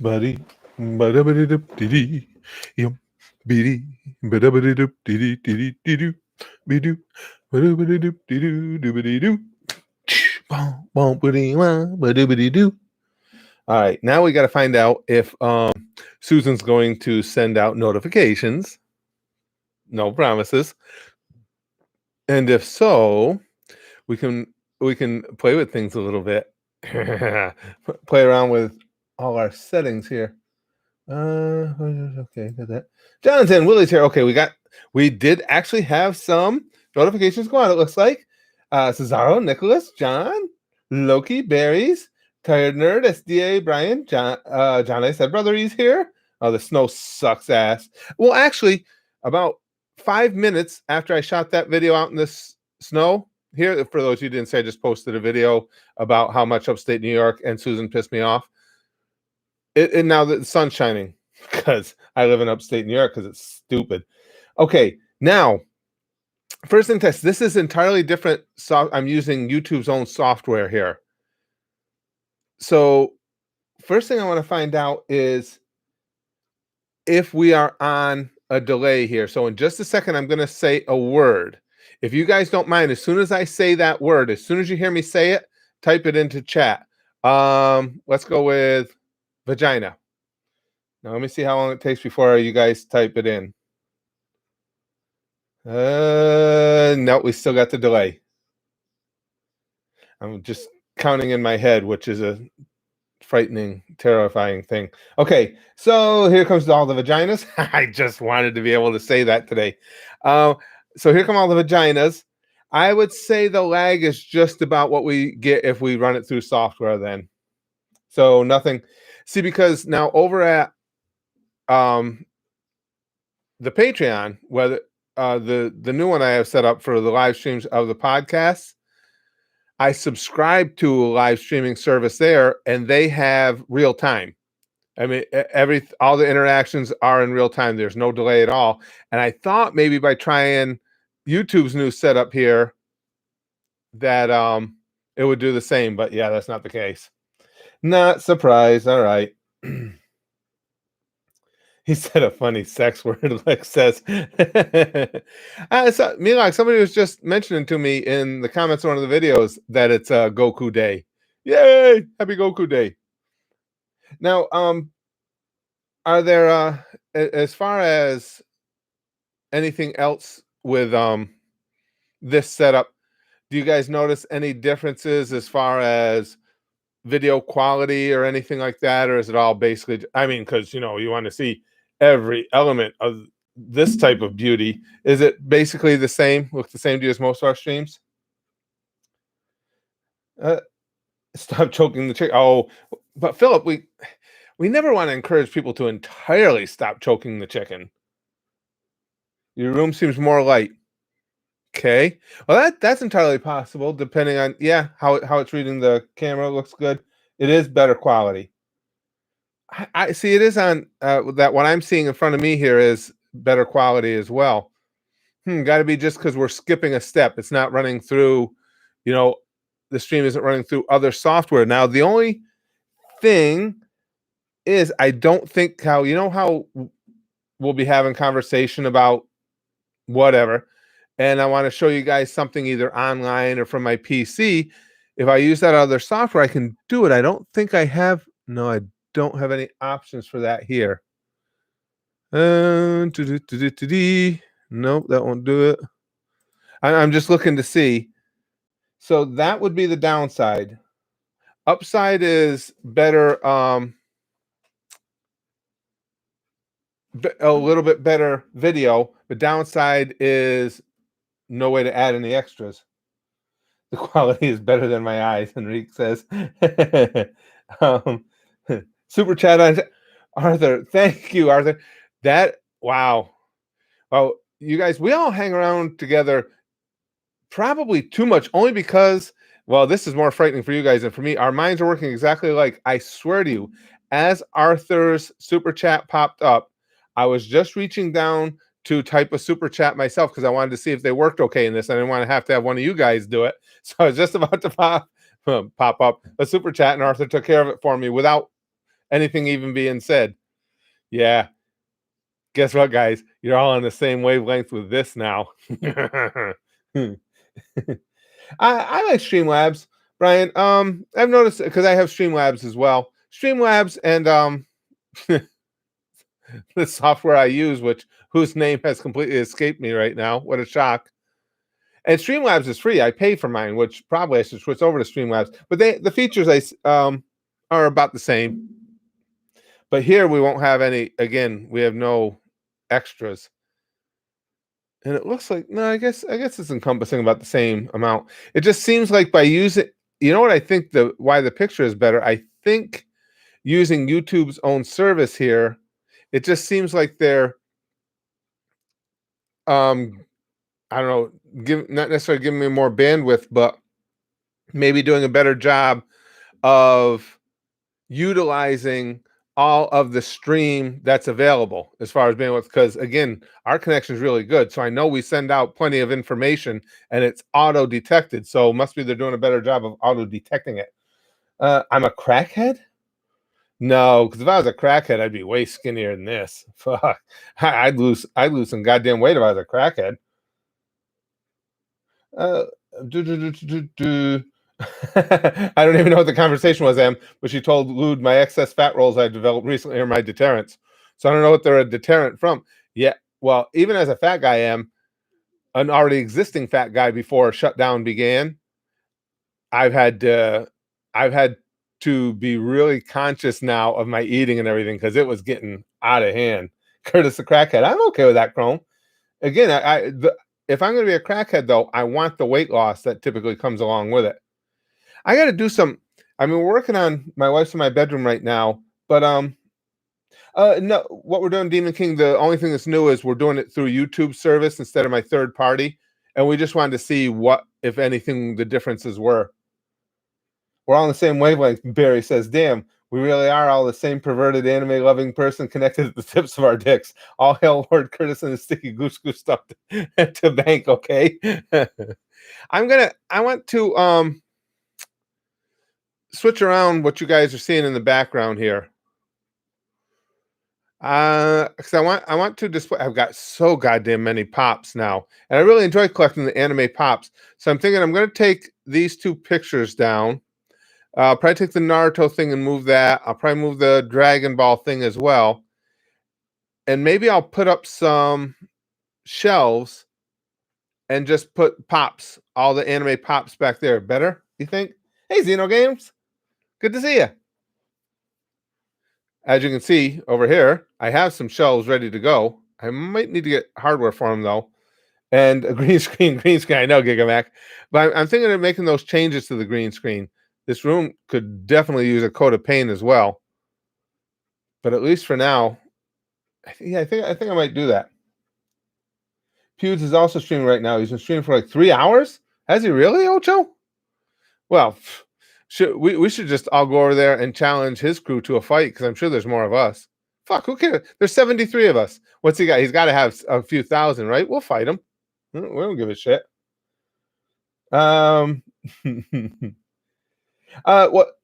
Buddy, ba-da-ba-da-dip-dee-dee. Yum, bee-dee, ba-da-ba-da-dip-dee-dee-dee-dee-doo, be-doo, ba-da-ba-da-dip-dee-doo, doo-ba-dee-doo. Bom, bom, ba-dee-wah, ba-da-ba-dee-doo. All right, now we got to find out if Susan's going to send out notifications. No promises. And if so, we can play with things a little bit. Play around with all our settings here. Okay, got that. Jonathan, Willie's here. Okay, we did actually have some notifications go on, it looks like. Cesaro, Nicholas, John, Loki, Berries, Tired Nerd, SDA, Brian, John, I said, brother, he's here. Oh, the snow sucks ass. Well, actually, about 5 minutes after I shot that video out in this snow, here, for those who didn't say, I just posted a video about how much upstate New York and Susan pissed me off. And now the sun's shining because I live in upstate New York because it's stupid. Okay, now, first thing test. This is entirely different. I'm using YouTube's own software here. So first thing I want to find out is if we are on a delay here. So in just a second, I'm going to say a word. If you guys don't mind, as soon as I say that word, as soon as you hear me say it, type it into chat. Let's go with vagina. Now let me see how long it takes before you guys type it in. No, we still got the delay. I'm just counting in my head, which is a frightening, terrifying thing. Okay, so here comes all the vaginas. I just wanted to be able to say that today. So here come all the vaginas. I would say the lag is just about what we get if we run it through software then. So nothing. See, because now over at the Patreon, whether the new one I have set up for the live streams of the podcasts, I subscribe to a live streaming service there, and they have real time. I mean, all the interactions are in real time. There's no delay at all. And I thought maybe by trying YouTube's new setup here that it would do the same, but yeah, that's not the case. Not surprised. All right. He said a funny sex word, Lex says. Milak, somebody was just mentioning to me in the comments on one of the videos that it's Goku Day. Yay! Happy Goku Day. Now, are there, as far as anything else with this setup, do you guys notice any differences as far as video quality or anything like that? Or is it all basically, I mean, because, you want to see every element of this type of beauty. Is it basically the same, look the same to you as most of our streams? Stop choking the chicken. Oh, but Philip, we never want to encourage people to entirely stop choking the chicken. Your room seems more light. Okay, well that's entirely possible, depending on how it's reading the camera. Looks good. It is better quality. I see it is on that what I'm seeing in front of me here is better quality as well. Got to be just because we're skipping a step. It's not running through, the stream isn't running through other software. Now, the only thing is I don't think how we'll be having conversation about whatever, and I want to show you guys something either online or from my PC. If I use that other software, I can do it. I don't think I have. No, I don't have any options for that here. Nope, that won't do it. I'm just looking to see. So that would be the downside. Upside is better, a little bit better video. The downside is no way to add any extras. The quality is better than my eyes, Enrique says. Super chat on Arthur. Thank you, Arthur. Wow. Well, you guys, we all hang around together probably too much, only because, well, this is more frightening for you guys than for me. Our minds are working exactly like, I swear to you, as Arthur's super chat popped up, I was just reaching down to type a super chat myself because I wanted to see if they worked okay in this. I didn't want to have one of you guys do it. So I was just about to pop up a super chat, and Arthur took care of it for me without anything even being said. Yeah. Guess what, guys? You're all on the same wavelength with this now. I like Streamlabs, Brian. I've noticed because I have Streamlabs as well. Streamlabs and the software I use, which whose name has completely escaped me right now. What a shock! And Streamlabs is free. I pay for mine, which probably I should switch over to Streamlabs. But the features are about the same. But here we won't have any. Again, we have no extras. And it looks like no, I guess it's encompassing about the same amount. It just seems like by using, you know what I think why the picture is better. I think using YouTube's own service here, it just seems like they're um I don't know, not necessarily giving me more bandwidth, but maybe doing a better job of utilizing all of the stream that's available as far as bandwidth. Because again, our connection is really good, so I know we send out plenty of information and it's auto detected. So must be they're doing a better job of auto detecting it. I'm a crackhead. No, because if I was a crackhead, I'd be way skinnier than this. Fuck, I'd lose some goddamn weight if I was a crackhead. Uh, do, do, do, do, do, do. I don't even know what the conversation was, Em, but she told Lude my excess fat rolls I developed recently are my deterrents. So I don't know what they're a deterrent from. Yeah, well, even as a fat guy, Em, an already existing fat guy before shutdown began, I've had to, I've had to be really conscious now of my eating and everything because it was getting out of hand. Curtis the crackhead, I'm okay with that, Chrome. Again, if I'm going to be a crackhead, though, I want the weight loss that typically comes along with it. I got to do some. I mean, we're working on my wife's in my bedroom right now, but no, what we're doing, Demon King. The only thing that's new is we're doing it through YouTube service instead of my third party, and we just wanted to see what, if anything, the differences were. We're all on the same wavelength. Barry says, "Damn, we really are all the same perverted anime-loving person connected at the tips of our dicks. All hail Lord Curtis and the sticky goose goose stuff to bank." Okay, I want to switch around what you guys are seeing in the background here. Because I want to display. I've got so goddamn many pops now, and I really enjoy collecting the anime pops. So I'm thinking I'm going to take these two pictures down. I'll probably take the Naruto thing and move that. I'll probably move the Dragon Ball thing as well, and maybe I'll put up some shelves and just put pops, all the anime pops back there. Better, you think? Hey, Xeno Games, good to see you. As you can see over here, I have some shelves ready to go. I might need to get hardware for them though. And a green screen, I know, Gigamac. But I'm thinking of making those changes to the green screen. This room could definitely use a coat of paint as well. But at least for now, I think I might do that. Pewds is also streaming right now. He's been streaming for like 3 hours. Has he really, Ocho? Well, we should just all go over there and challenge his crew to a fight because I'm sure there's more of us. Fuck, who cares? There's 73 of us. What's he got? He's got to have a few thousand, right? We'll fight him. We don't give a shit. Well,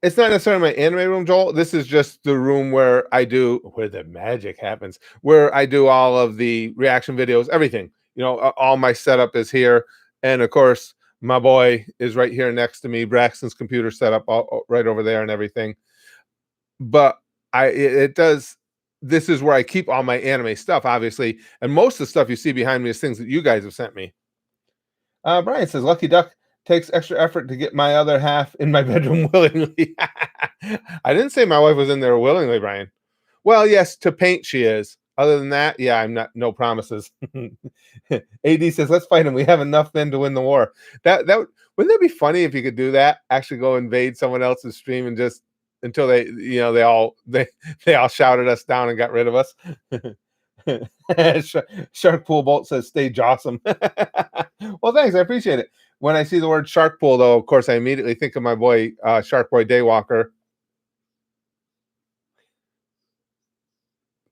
it's not necessarily my anime room, Joel. This is just the room where the magic happens, where I do all of the reaction videos, everything. You know, all my setup is here, and of course, my boy is right here next to me. Braxton's computer setup right over there and everything. But it does. This is where I keep all my anime stuff, obviously, and most of the stuff you see behind me is things that you guys have sent me. Brian says, "Lucky Duck takes extra effort to get my other half in my bedroom willingly." I didn't say my wife was in there willingly, Brian. Well, yes, to paint she is. Other than that, yeah, I'm not. No promises. AD says, "Let's fight him. We have enough men to win the war." That wouldn't that be funny if you could do that? Actually, go invade someone else's stream and just until they all shouted us down and got rid of us. Shark Pool Bolt says, "Stay awesome." Well, thanks. I appreciate it. When I see the word Shark Pool, though, of course, I immediately think of my boy, Shark Boy Daywalker.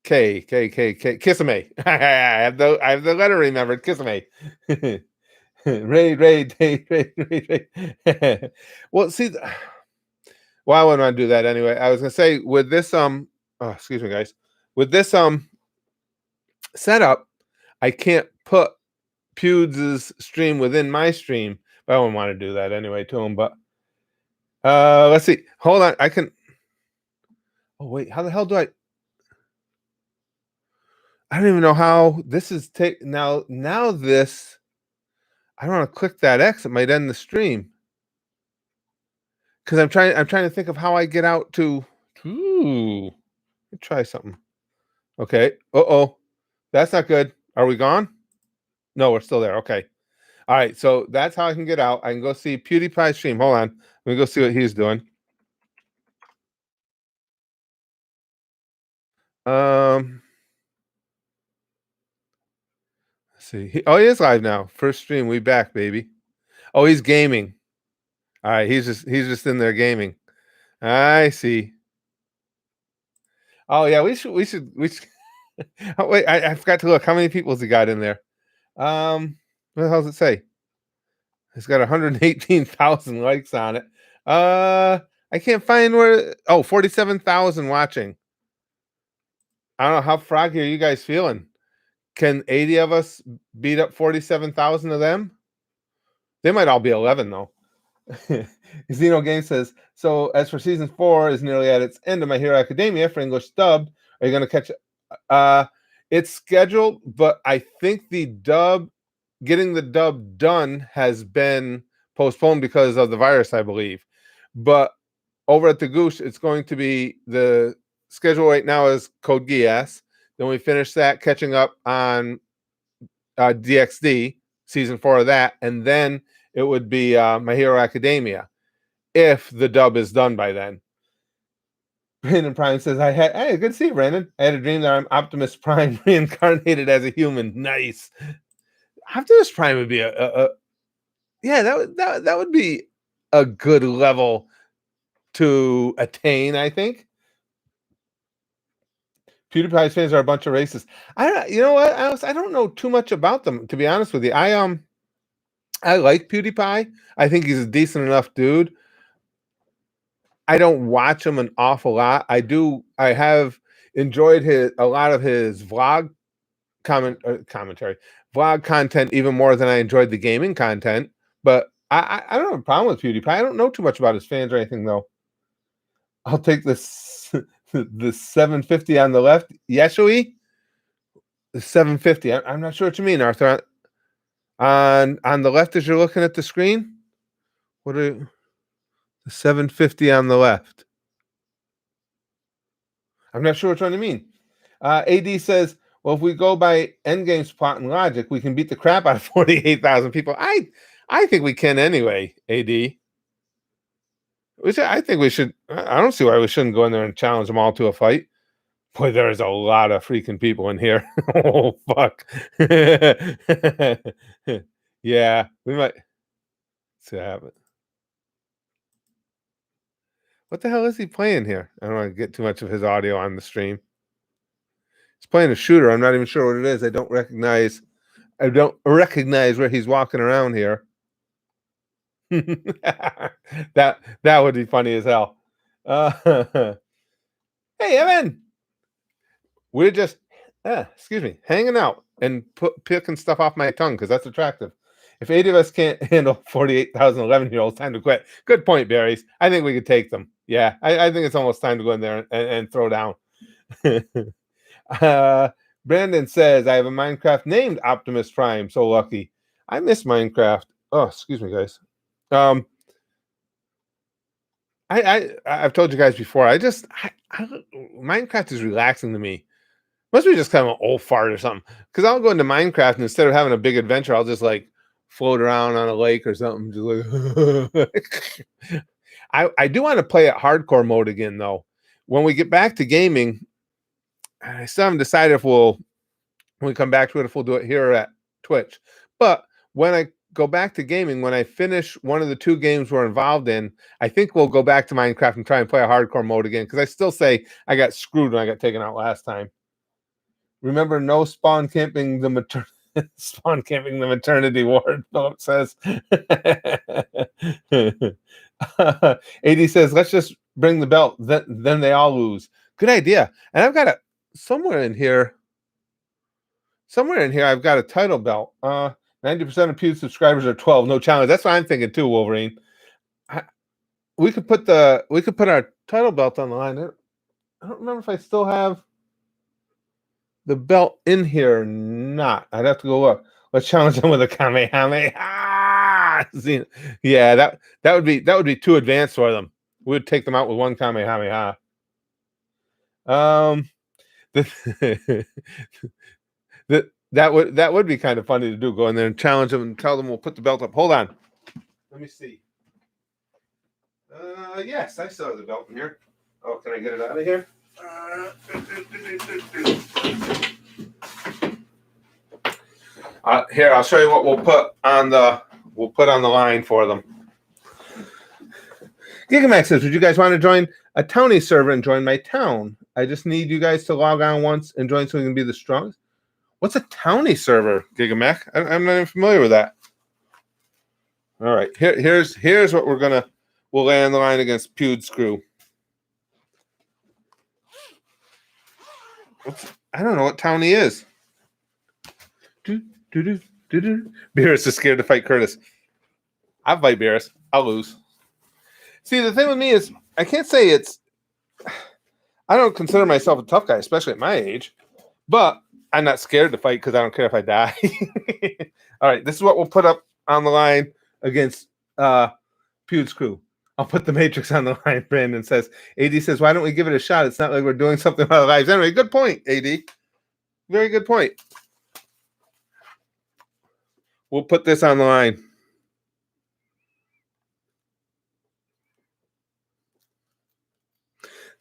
K. Kiss-a-me. I have the letter remembered. Kiss-a-me. Raid. Well, see, Well, I wouldn't want to do that anyway. I was gonna say with this oh, excuse me, guys. With this setup, I can't put Pewds' stream within my stream, but I wouldn't want to do that anyway to him. But let's see. Hold on, I can. Oh wait, how the hell do I don't even know how this is take now. Now this, I don't want to click that X. It might end the stream because I'm trying to think of how I get out to. Ooh, let me try something. Okay. Uh-oh, that's not good. Are we gone? No, we're still there. Okay. All right. So that's how I can get out. I can go see PewDiePie stream. Hold on. Let me go see what he's doing. Let's see. Oh, he is live now. First stream. We back, baby. Oh, he's gaming. All right. He's just in there gaming. I see. Oh yeah, we should. Oh, wait, I forgot to look. How many people's he got in there? What the hell does it say? It's got 118,000 likes on it. I can't find where. Oh, 47,000 watching. I don't know how froggy are you guys feeling. Can 80 of us beat up 47,000 of them? They might all be 11 though. Xeno Game says, so as for season 4 is nearly at its end of My Hero Academia for English dubbed, are you going to catch it? It's scheduled, but I think getting the dub done has been postponed because of the virus, I believe. But over at the Goose, it's going to be the schedule right now is Code Geass. Then we finish that, catching up on DXD, season 4 of that, and then it would be My Hero Academia, if the dub is done by then. Brandon Prime says, hey, good to see you, Brandon. I had a dream that I'm Optimus Prime reincarnated as a human. Nice. Optimus Prime would be yeah, that would be a good level to attain, I think. PewDiePie's fans are a bunch of racists. You know what, Alex? I don't know too much about them, to be honest with you. I like PewDiePie. I think he's a decent enough dude. I don't watch him an awful lot. I have enjoyed a lot of his vlog commentary, vlog content even more than I enjoyed the gaming content. But I don't have a problem with PewDiePie. I don't know too much about his fans or anything though. I'll take this the 750 on the left. Yeshui? The 750. I'm not sure what you mean, Arthur. On the left as you're looking at the screen? What are the 750 on the left? I'm not sure which one you mean. AD says, well, if we go by Endgame's plot and logic, we can beat the crap out of 48,000 people. I think we can anyway, AD. I think we should. I don't see why we shouldn't go in there and challenge them all to a fight. Boy, there's a lot of freaking people in here. Oh, fuck. Yeah, we might. See what happens. What the hell is he playing here? I don't want to get too much of his audio on the stream. He's playing a shooter. I'm not even sure what it is. I don't recognize where he's walking around here. that would be funny as hell. Hey, Evan. We're just excuse me, hanging out and picking stuff off my tongue because that's attractive. If 80 of us can't handle 48,000 11-year-olds, time to quit. Good point, Berries. I think we could take them. Yeah, I think it's almost time to go in there and throw down. Brandon says, I have a Minecraft named Optimus Prime. So lucky. I miss Minecraft. Oh, excuse me, guys. I've told you guys before. Minecraft is relaxing to me. Must be just kind of an old fart or something. Because I'll go into Minecraft and instead of having a big adventure, I'll just like float around on a lake or something. Just like I do want to play it hardcore mode again though. When we get back to gaming, I still haven't decided if when we come back to it, if we'll do it here or at Twitch. But when I go back to gaming, when I finish one of the 2 games we're involved in, I think we'll go back to Minecraft and try and play a hardcore mode again. Because I still say I got screwed when I got taken out last time. Remember, no spawn camping the maternity ward, Philip says. AD says, let's just bring the belt. Then they all lose. Good idea. And I've got a somewhere in here. Somewhere in here, I've got a title belt. 90% of Pew subscribers are 12. No challenge. That's what I'm thinking too, Wolverine. We could put our title belt on the line. I don't remember if I still have the belt in here or not. I'd have to go look. Let's challenge them with a Kamehameha. Yeah, that would be too advanced for them. We would take them out with one Kamehameha. The, that would be kind of funny to do. Go in there and challenge them and tell them we'll put the belt up. Hold on. Let me see. Yes, I still have the belt in here. Oh, can I get it out of here? Here, I'll show you what we'll put on the line for them. Gigamax says, would you guys want to join a townie server and join my town? I just need you guys to log on once and join so we can be the strongest. What's a townie server, Gigamac? I'm not even familiar with that. All right, here's what we'll lay on the line against Pew's crew. I don't know what townie is. Beerus is scared to fight Curtis. I'll fight Beerus. I'll lose. See, the thing with me is I can't say I don't consider myself a tough guy, especially at my age, but I'm not scared to fight because I don't care if I die. All right, this is what we'll put up on the line against Pew's crew. I'll put the Matrix on the line, Brandon says. AD says, why don't we give it a shot? It's not like we're doing something with our lives. Anyway, good point, AD. Very good point. We'll put this on the line.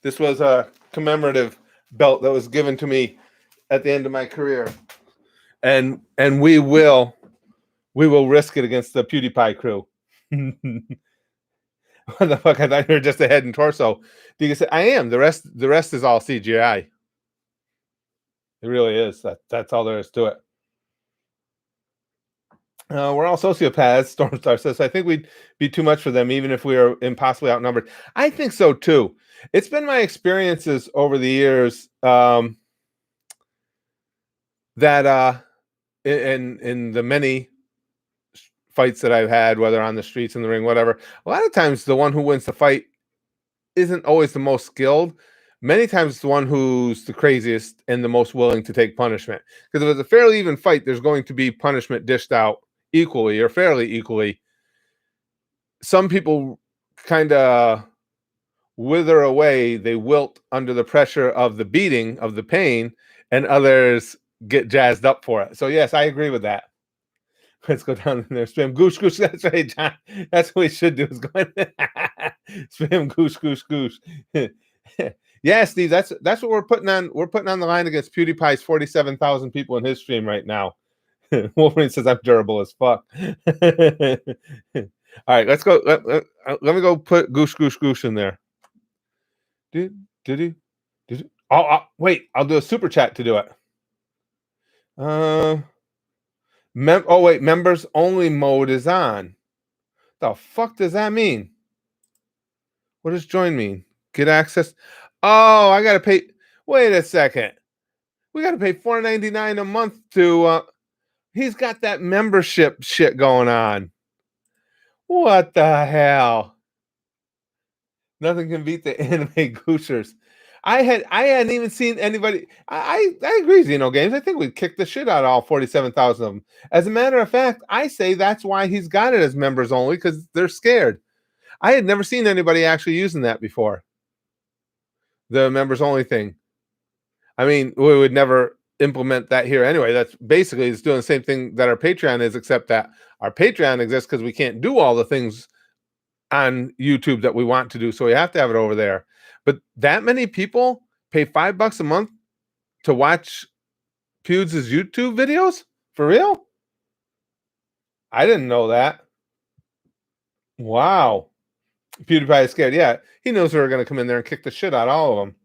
This was a commemorative belt that was given to me at the end of my career. And we will risk it against the PewDiePie crew. What the fuck? I thought you were just a head and torso. You can say I am. The rest is all CGI. It really is. That's all there is to it. We're all sociopaths, Stormstar says. I think we'd be too much for them, even if we are impossibly outnumbered. I think so too. It's been my experiences over the years that in the many fights that I've had, whether on the streets, in the ring, whatever, a lot of times the one who wins the fight isn't always the most skilled. Many times it's the one who's the craziest and the most willing to take punishment. Because if it's a fairly even fight, there's going to be punishment dished out equally or fairly equally. Some people kind of wither away, they wilt under the pressure of the beating, of the pain, and others get jazzed up for it. So yes, I agree with that. Let's go down in there. Spam goosh goosh. That's right, John. That's what we should do. Is go in spam goosh goosh goosh. Yeah, Steve. That's what we're putting on. We're putting on the line against PewDiePie's 47,000 people in his stream right now. Wolverine says I'm durable as fuck. All right, let's go. Let me go put goosh goosh goosh in there. Wait, I'll do a super chat to do it. Members only mode is on. The fuck does that mean? What does join mean? Get access? Oh, I gotta pay. Wait a second. We gotta pay $4.99 a month to. He's got that membership shit going on. What the hell? Nothing can beat the anime gooshers. I hadn't even seen anybody. I agree, Xeno Games. I think we kicked the shit out of all 47,000 of them. As a matter of fact, I say that's why he's got it as members only, because they're scared. I had never seen anybody actually using that before. The members only thing. I mean, we would never implement that here anyway. That's basically it's doing the same thing that our Patreon is, except that our Patreon exists because we can't do all the things on YouTube that we want to do, so we have to have it over there. But that many people pay $5 a month to watch Pew's YouTube videos? For real? I didn't know that. Wow. PewDiePie is scared. Yeah, he knows we were going to come in there and kick the shit out of all of them.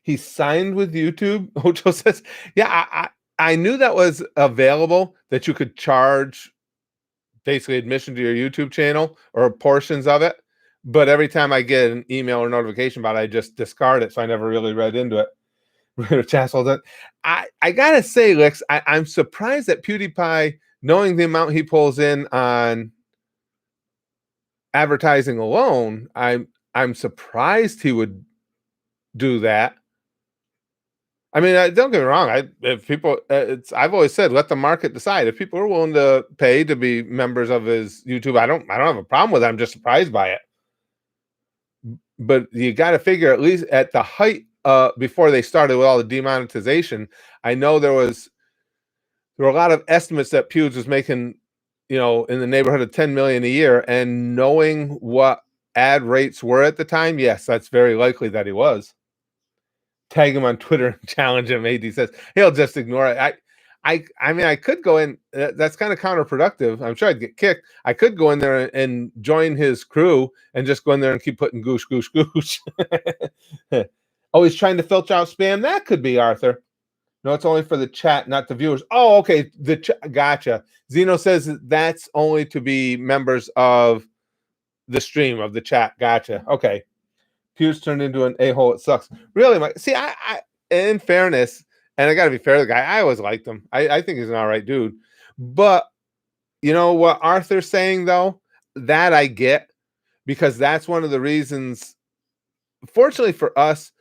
He signed with YouTube. Ocho says, yeah, I knew that was available, that you could charge basically admission to your YouTube channel or portions of it. but every time I get an email or notification about it, I just discard it, so I never really read into it. Rich asshole. That I gotta say, Lex, I'm surprised that PewDiePie, knowing the amount he pulls in on advertising alone, I'm surprised he would do that. I mean, don't get me wrong. If people, it's I've always said, let the market decide. If people are willing to pay to be members of his YouTube, I don't have a problem with it. I'm just surprised by it. But you got to figure, at least at the height, before they started with all the demonetization, I know there were a lot of estimates that Pewds was making, in the neighborhood of 10 million a year. And knowing what ad rates were at the time, yes, that's very likely that he was. Tag him on Twitter and challenge him. AD says he'll just ignore it. I mean, I could go in. That's kind of counterproductive. I'm sure I'd get kicked. I could go in there and join his crew and just go in there and keep putting goosh, goosh, goosh. Oh, he's trying to filter out spam. That could be Arthur. No, it's only for the chat, not the viewers. Oh, okay. Gotcha. Zeno says that's only to be members of the stream, of the chat. Gotcha. Okay. Pew's turned into an a-hole. It sucks. Really, see, I in fairness, and I got to be fair to the guy, I always liked him. I think he's an all right dude. But you know what Arthur's saying, though? That I get, because that's one of the reasons, fortunately for us,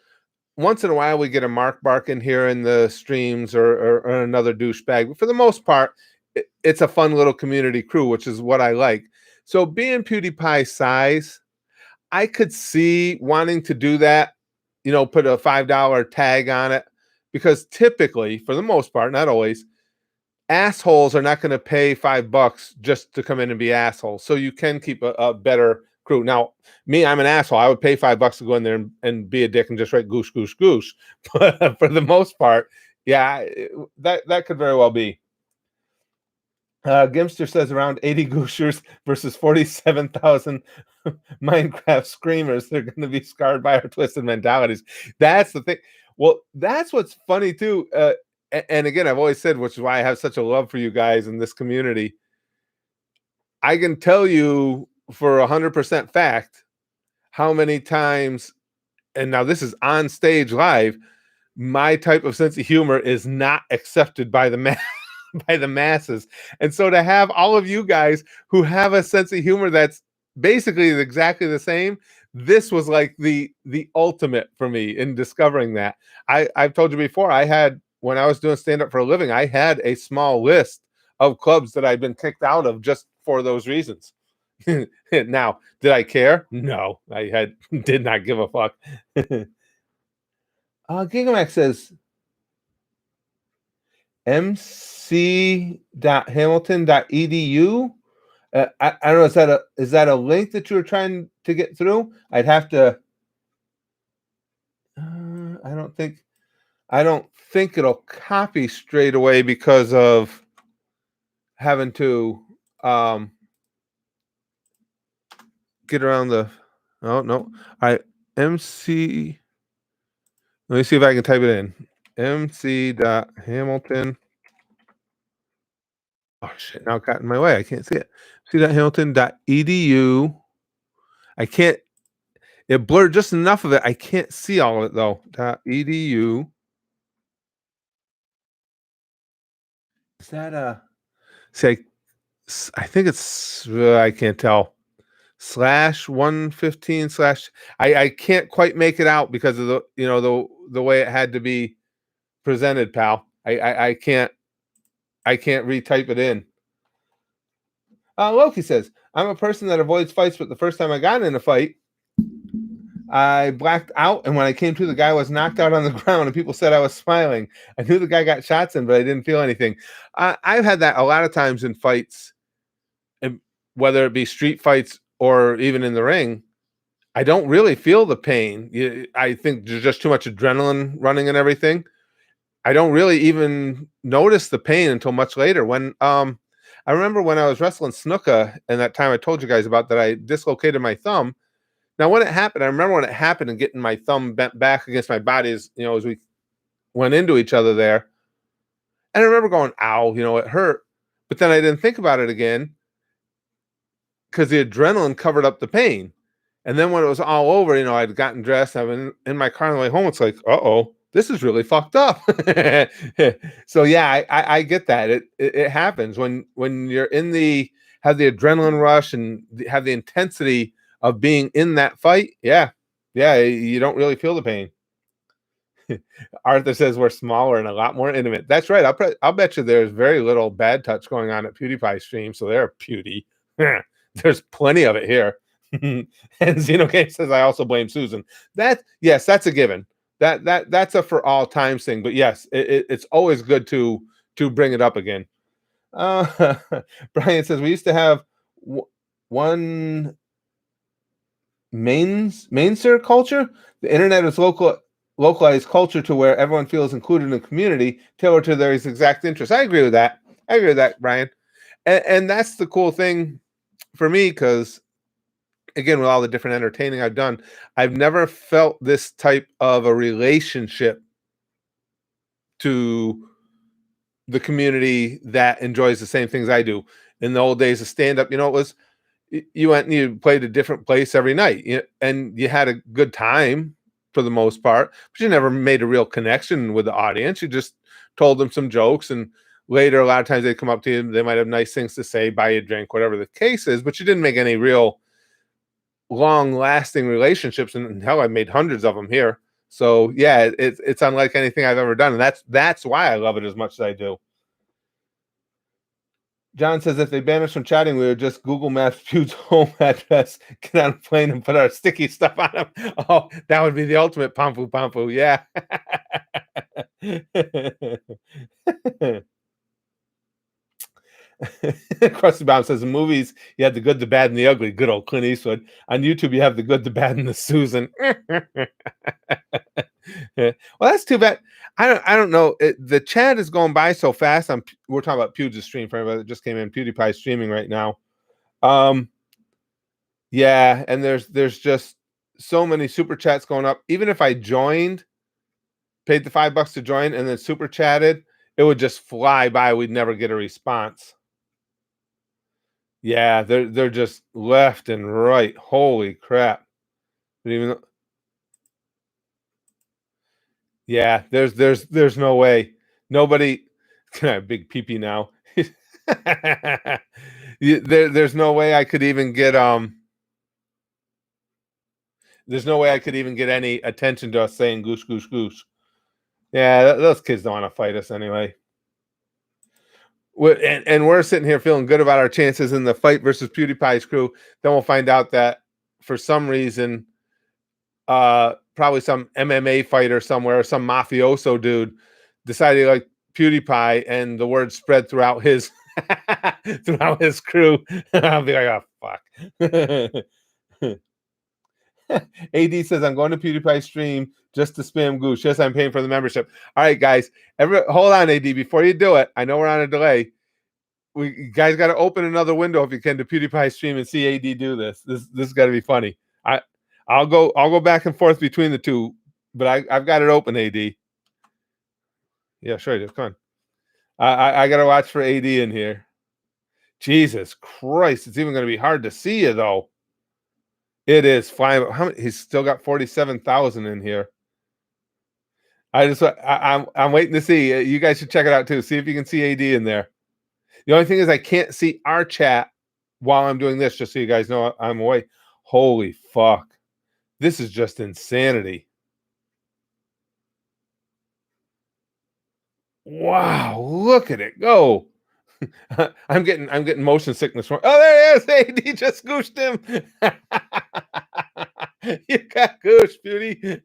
once in a while we get a Mark Barkin here in the streams, or another douchebag. But for the most part, it's a fun little community crew, which is what I like. So being PewDiePie size, I could see wanting to do that, put a $5 tag on it, because typically, for the most part, not always, assholes are not going to pay $5 just to come in and be assholes. So you can keep a better crew. Now, me, I'm an asshole. I would pay $5 to go in there and be a dick and just write goosh, goosh, goosh. But for the most part, yeah, that could very well be. Gimster says around 80 gooshers versus 47,000 Minecraft screamers. They're going to be scarred by our twisted mentalities. That's the thing. Well, that's what's funny too. And again, I've always said, which is why I have such a love for you guys in this community. I can tell you for 100% fact how many times, and now this is on stage live, my type of sense of humor is not accepted by the by the masses. And so to have all of you guys who have a sense of humor that's basically exactly the same, this was like the ultimate for me in discovering that. I've told you before, when I was doing stand-up for a living, I had a small list of clubs that I'd been kicked out of just for those reasons. Now, did I care? No, did not give a fuck. Gigamax says mc.hamilton.edu. I don't know. Is that a link that you were trying to get through? I'd have to. I don't think it'll copy straight away because of having to get around the. Oh no! MC. Let me see if I can type it in. mc.hamilton. Oh shit! Now it got in my way. I can't see it. mc.hamilton.edu. I can't. It blurred just enough of it. I can't see all of it though. .edu. Is that a? See, I think it's. I can't tell. /115/ I can't quite make it out because of the way it had to be presented, pal. I can't retype it in. Loki says, I'm a person that avoids fights, but the first time I got in a fight, I blacked out, and when I came to, the guy was knocked out on the ground, and people said I was smiling. I knew the guy got shots in, but I didn't feel anything. I've had that a lot of times in fights, and whether it be street fights or even in the ring. I don't really feel the pain. I think there's just too much adrenaline running and everything. I don't really even notice the pain until much later. When I remember when I was wrestling Snuka, and that time I told you guys about that, I dislocated my thumb. Now, when it happened, I remember when it happened and getting my thumb bent back against my body as we went into each other there. And I remember going, ow, it hurt. But then I didn't think about it again because the adrenaline covered up the pain. And then when it was all over, I'd gotten dressed. I'm in my car on the way home. It's like, uh-oh, this is really fucked up. So yeah, I get that. It happens when you're have the adrenaline rush and have the intensity of being in that fight. Yeah, yeah, you don't really feel the pain. Arthur says we're smaller and a lot more intimate. That's right. I'll bet you there's very little bad touch going on at PewDiePie stream. So they're Pewdie. There's plenty of it here. And Xenocase says I also blame Susan. Yes, that's a given. That's a for all times thing. But yes, it's always good to bring it up again. Brian says we used to have one mainstream culture. The internet is localized culture to where everyone feels included in the community, tailored to their exact interests. I agree with that. I agree with that, Brian. And that's the cool thing for me, because again, with all the different entertaining I've done, I've never felt this type of a relationship to the community that enjoys the same things I do. In the old days of stand-up, it was you went and you played a different place every night, and you had a good time for the most part, but you never made a real connection with the audience. You just told them some jokes, and later, a lot of times they'd come up to you, they might have nice things to say, buy you a drink, whatever the case is, but you didn't make any real long-lasting relationships, and hell, I made hundreds of them here. So yeah, it's unlike anything I've ever done, and that's why I love it as much as I do. John says if they ban us from chatting, we would just Google Maps Pew's home address, get on a plane, and put our sticky stuff on him. Oh, that would be the ultimate pampu pampu. Yeah. Krusty Bomb says in movies you have the good, the bad, and the ugly. Good old Clint Eastwood. On YouTube, you have the good, the bad, and the Susan. Well, that's too bad. I don't know. The chat is going by so fast. We're talking about Pew's stream for everybody that just came in. PewDiePie streaming right now. Yeah, and there's just so many super chats going up. Even if I joined, paid the $5 to join, and then super chatted, it would just fly by. We'd never get a response. Yeah, they're just left and right. Holy crap! But even yeah, there's no way. Nobody. Big peepee now. There's no way I could even get There's no way I could even get any attention to us saying goose goose goose. Yeah, those kids don't want to fight us anyway. And we're sitting here feeling good about our chances in the fight versus PewDiePie's crew. Then we'll find out that for some reason, probably some MMA fighter somewhere, some mafioso dude decided like PewDiePie, and the word spread throughout his throughout his crew. I'll be like, oh fuck. AD says I'm going to PewDiePie stream just to spam Goose. Yes, I'm paying for the membership. All right, guys. Hold on, AD. Before you do it, I know we're on a delay. You guys got to open another window if you can to PewDiePie stream and see AD do this. This got to be funny. I'll go back and forth between the two, but I've got it open, AD. Yeah, sure. Just come on. I got to watch for AD in here. Jesus Christ, it's even going to be hard to see you though. It is flying. How many? He's still got 47,000 in here. I'm waiting to see. You guys should check it out too. See if you can see AD in there. The only thing is I can't see our chat while I'm doing this, just so you guys know I'm away. Holy fuck. This is just insanity. Wow, look at it go. I'm getting motion sickness from. Oh, there he is. AD just gooshed him. You got gooshed, beauty.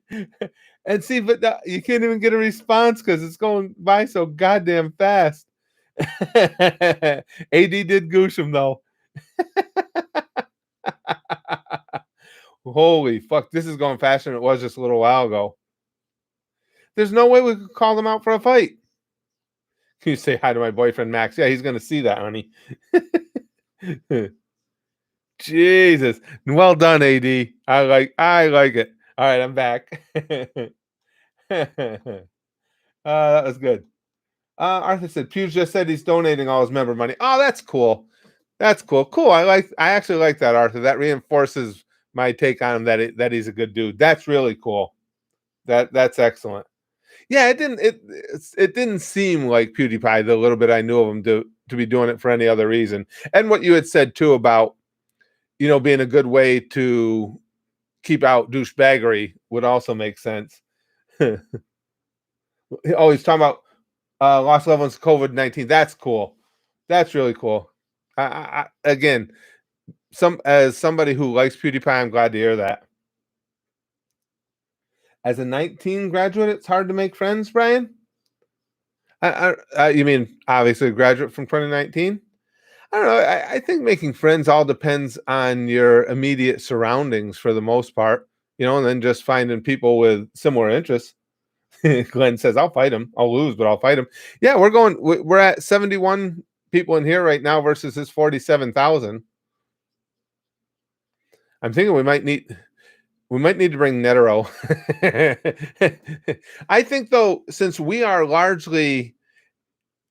And see, but you can't even get a response because it's going by so goddamn fast. AD did goosh him though. Holy fuck, this is going faster than it was just a little while ago. There's no way we could call them out for a fight. Can you say hi to my boyfriend Max? Yeah, he's gonna see that, honey. Jesus. Well done, AD. I like it. All right, I'm back. That was good. Arthur said Pew just said he's donating all his member money. Oh, that's cool. That's cool. Cool. I actually like that, Arthur. That reinforces my take on him that he's a good dude. That's really cool. That's excellent. Yeah, it didn't seem like PewDiePie, the little bit I knew of him, to be doing it for any other reason. And what you had said too about, being a good way to keep out douchebaggery would also make sense. Oh, he's talking about lost loved ones, COVID-19. That's cool. That's really cool. Again, as somebody who likes PewDiePie, I'm glad to hear that. As a 19 graduate, it's hard to make friends, Brian. You mean obviously a graduate from 2019? I don't know. I think making friends all depends on your immediate surroundings for the most part, and then just finding people with similar interests. Glenn says, "I'll fight him. I'll lose, but I'll fight him." Yeah, we're at 71 people in here right now versus his 47,000. I'm thinking we might need to bring Netero. I think though, since we are largely,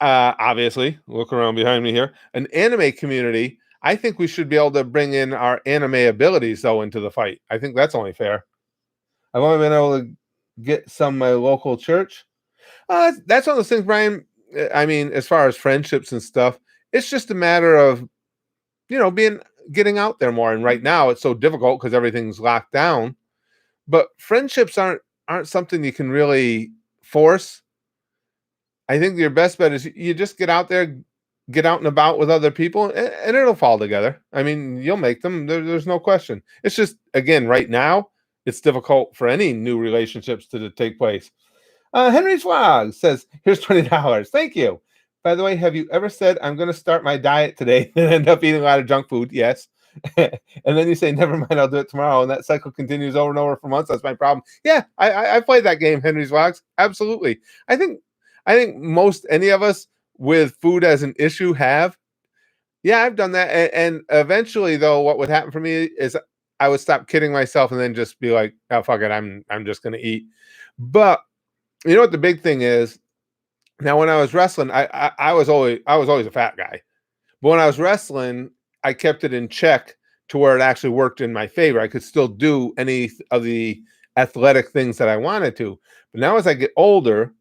obviously, look around behind me here, an anime community, I think we should be able to bring in our anime abilities though into the fight. I think that's only fair. I've only been able to get some my local church. That's one of those things, Brian. I mean, as far as friendships and stuff, it's just a matter of being getting out there more. And right now, it's so difficult because everything's locked down. But friendships aren't something you can really force. I think your best bet is you just get out there, get out and about with other people, and it'll fall together. I mean, you'll make them. There's no question. It's just, again, right now, it's difficult for any new relationships to take place. Henry's Vlog says, "Here's $20. Thank you. By the way, have you ever said I'm going to start my diet today and end up eating a lot of junk food?" Yes. And then you say, "Never mind, I'll do it tomorrow," and that cycle continues over and over for months. That's my problem. Yeah, I played that game, Henry's Vlogs. Absolutely. I think most any of us with food as an issue have. Yeah, I've done that, and eventually, though, what would happen for me is I would stop kidding myself and then just be like, "Oh, fuck it, I'm just going to eat." But you know what the big thing is? Now, when I was wrestling, I was always a fat guy. But when I was wrestling, I kept it in check to where it actually worked in my favor. I could still do any of the athletic things that I wanted to. But now as I get older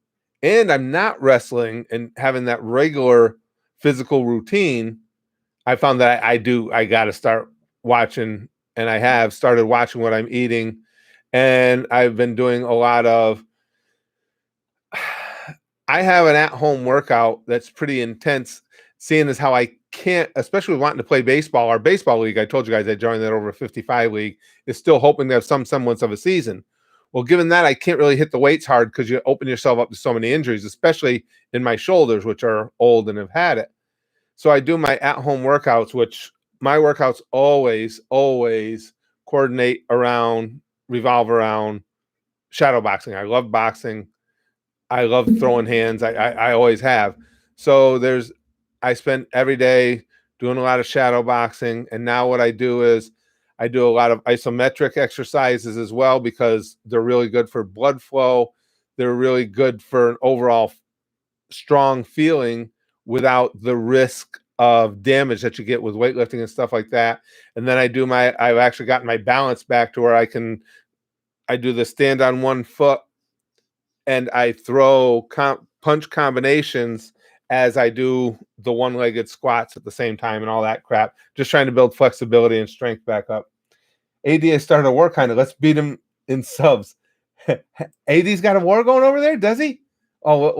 and I'm not wrestling and having that regular physical routine, I found that I got to start watching, and I have started watching what I'm eating. And I've been doing a lot of I have an at-home workout that's pretty intense, seeing as how I can't, especially wanting to play baseball. Our baseball league, I told you guys I joined that over 55 league, is still hoping to have some semblance of a season. Well, given that I can't really hit the weights hard because you open yourself up to so many injuries, especially in my shoulders, which are old and have had it. So I do my at-home workouts, which my workouts always revolve around shadow boxing. I love boxing. I love throwing hands. I always have. So I spend every day doing a lot of shadow boxing, and now what I do is I do a lot of isometric exercises as well because they're really good for blood flow. They're really good for an overall strong feeling without the risk of damage that you get with weightlifting and stuff like that. And then I've actually gotten my balance back to where I do the stand on one foot and I throw punch combinations as I do the one-legged squats at the same time and all that crap. Just trying to build flexibility and strength back up. AD started a war kind of. Let's beat him in subs. AD's got a war going over there, does he? Oh,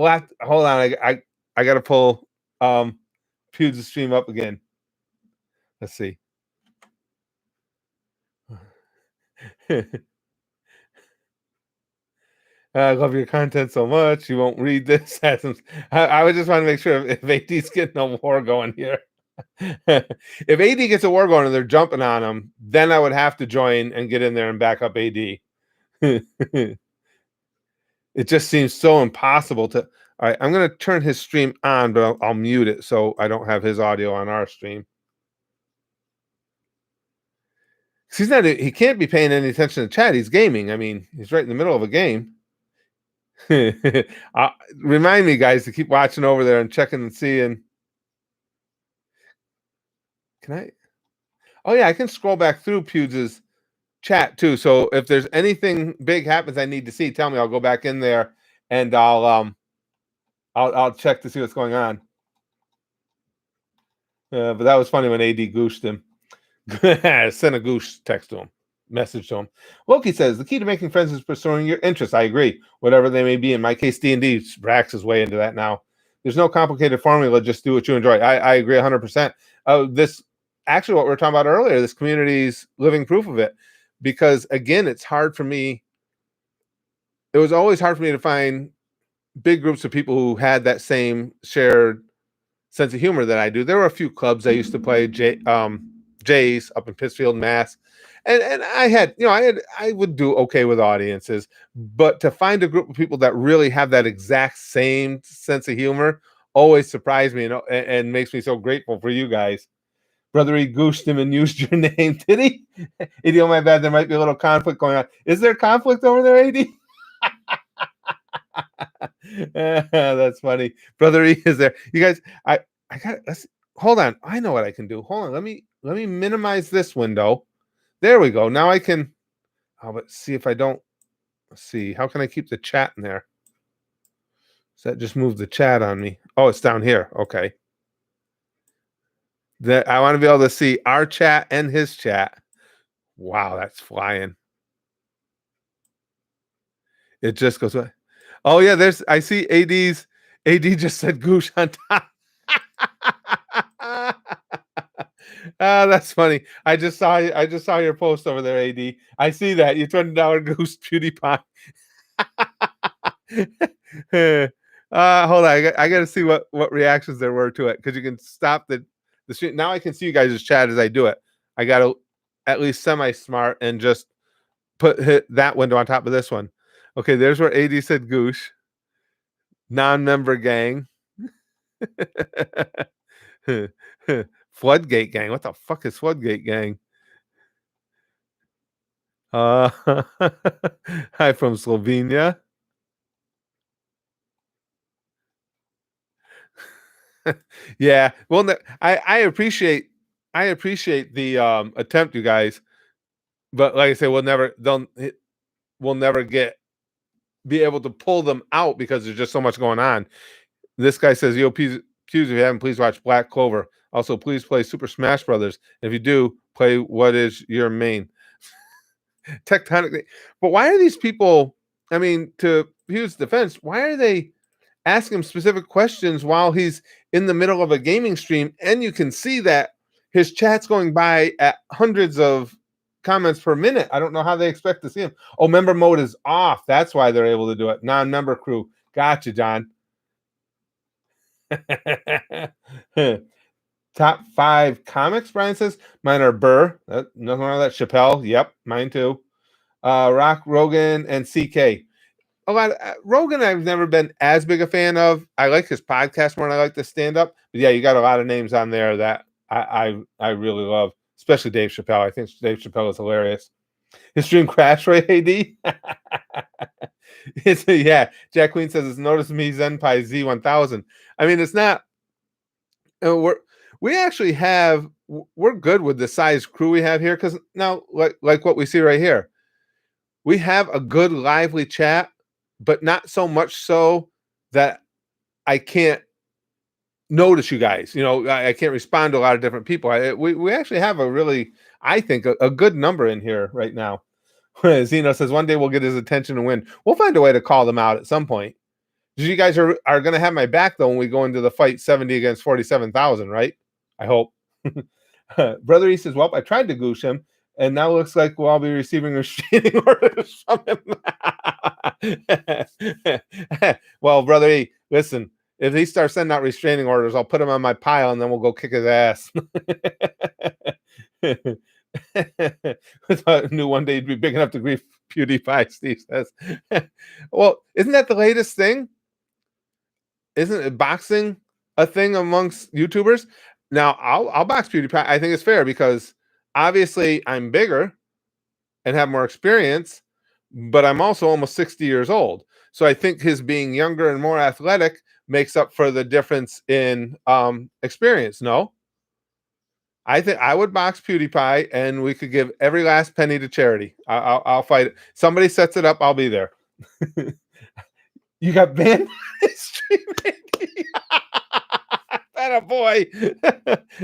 hold on. I got to pull Pew's stream up again. Let's see. I love your content so much. You won't read this. I would just want to make sure if AD's getting a war going here. If AD gets a war going and they're jumping on him, then I would have to join and get in there and back up AD. It just seems so impossible to. All right, I'm going to turn his stream on, but I'll mute it so I don't have his audio on our stream. He can't be paying any attention to chat. He's gaming. I mean, he's right in the middle of a game. Remind me, guys, to keep watching over there and checking and seeing. Can I? Oh yeah, I can scroll back through Pew's chat too. So if there's anything big happens I need to see, tell me. I'll go back in there and I'll check to see what's going on. But that was funny when AD goosed him. Send a goose text to him, message to him. Loki says the key to making friends is pursuing your interests. I agree, whatever they may be. In my case, D&D. Brax is way into that now. There's no complicated formula. Just do what you enjoy. I agree 100%. This actually what we were talking about earlier. This community's living proof of it. Because again, it's hard for me. It was always hard for me to find big groups of people who had that same shared sense of humor that I do. There were a few clubs I used to play, Jay's up in Pittsfield, Mass. And I had, I would do okay with audiences, but to find a group of people that really have that exact same sense of humor always surprised me and makes me so grateful for you guys. Brother, he goosed him and used your name. Did he? AD, oh my bad, there might be a little conflict going on. Is there conflict over there, AD? That's funny. Brother E is there. You guys, I got let's hold on. I know what I can do. Hold on. Let me minimize this window. There we go. Now I can but see if I don't see. How can I keep the chat in there? Does that just move the chat on me? Oh, it's down here. Okay. I want to be able to see our chat and his chat. Wow, that's flying. It just goes. Oh yeah, I see AD just said goosh on top. That's funny. I just saw your post over there, AD. I see that. You $20 goose PewDiePie. Hold on. I got to see what reactions there were to it because you can stop the stream. Now I can see you guys' chat as I do it. I got to at least semi-smart and just hit that window on top of this one. Okay, there's where AD said goosh. Non-member gang. Floodgate gang. What the fuck is Floodgate gang? Hi from Slovenia. Yeah. Well, I appreciate the attempt, you guys. But like I say, we'll never be able to pull them out because there's just so much going on. This guy says, "Yo, Pews, if you haven't, please watch Black Clover. Also, please play Super Smash Brothers. If you do, play what is your main tectonically." But why are these people? I mean, to Hughes' defense, why are they asking him specific questions while he's in the middle of a gaming stream? And you can see that his chat's going by at hundreds of comments per minute. I don't know how they expect to see him. Oh, member mode is off. That's why they're able to do it. Non-member crew. Gotcha, John. Top 5 comics, Brian says. Mine are Burr. Nothing wrong with that. Chappelle. Yep, mine too. Rock, Rogan, and CK. A lot. Rogan, I've never been as big a fan of. I like his podcast more than I like the stand-up. But yeah, you got a lot of names on there that I really love, especially Dave Chappelle. I think Dave Chappelle is hilarious. His stream crashed, right, AD? Yeah. Jack Queen says it's Notice Me Zenpai Z1000. I mean, it's not. We actually we're good with the size crew we have here because now, like what we see right here, we have a good lively chat, but not so much so that I can't notice you guys. I can't respond to a lot of different people. We actually have a really, I think, a good number in here right now. Zeno says one day we'll get his attention and win. We'll find a way to call them out at some point. You guys are going to have my back though when we go into the fight 70 against 47,000, right? I hope. Brother E says, well, I tried to goosh him, and now looks like we'll all be receiving restraining orders from him. Well, Brother E, listen, if he starts sending out restraining orders, I'll put him on my pile, and then we'll go kick his ass. I knew one day he'd be big enough to grief PewDiePie, Steve says. Well, isn't that the latest thing? Isn't it boxing a thing amongst YouTubers? Now, I'll box PewDiePie. I think it's fair because obviously I'm bigger and have more experience, but I'm also almost 60 years old. So I think his being younger and more athletic makes up for the difference in experience. No? I think I would box PewDiePie, and we could give every last penny to charity. I'll fight it. Somebody sets it up, I'll be there. You got banned streaming. That a boy.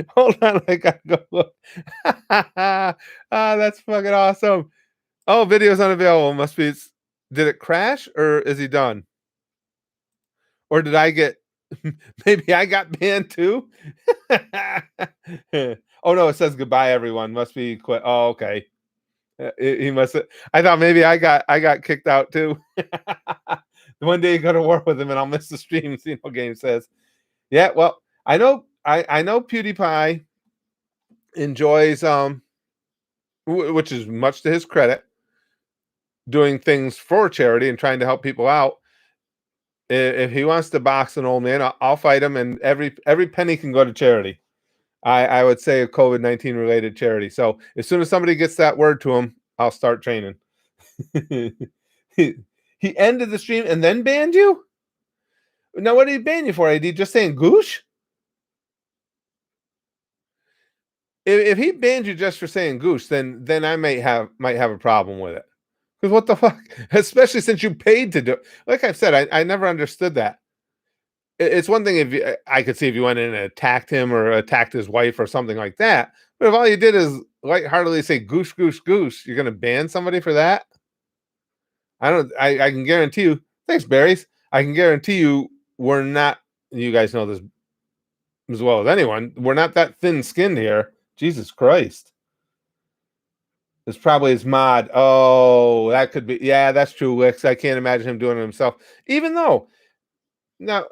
Hold on, I gotta go look. Ah, that's fucking awesome. Oh, video's unavailable. Must be. Did it crash or is he done? Or did I get? Maybe I got banned too. Oh no, it says goodbye, everyone. Must be quit. Oh, okay. He must have. I thought maybe I got kicked out too. One day you go to war with him, and I'll miss the stream. Xeno Game says, "Yeah, well, I know PewDiePie enjoys which is much to his credit, doing things for charity and trying to help people out. If he wants to box an old man, I'll fight him, and every penny can go to charity. I would say a COVID-19 related charity. So as soon as somebody gets that word to him, I'll start training." He ended the stream and then banned you? Now what did he ban you for? AD just saying goosh? If he banned you just for saying goosh, then I might have a problem with it. Because what the fuck? Especially since you paid to do it. Like I've said, I never understood that. It's one thing if I could see if you went in and attacked him or attacked his wife or something like that. But if all you did is lightheartedly say goose, goose, goose, you're gonna ban somebody for that? I can guarantee you, thanks, Berries. I can guarantee you we're not, you guys know this as well as anyone, we're not that thin skinned here. Jesus Christ. It's probably his mod. Oh, that could be. Yeah, that's true, Wix. I can't imagine him doing it himself. Even though now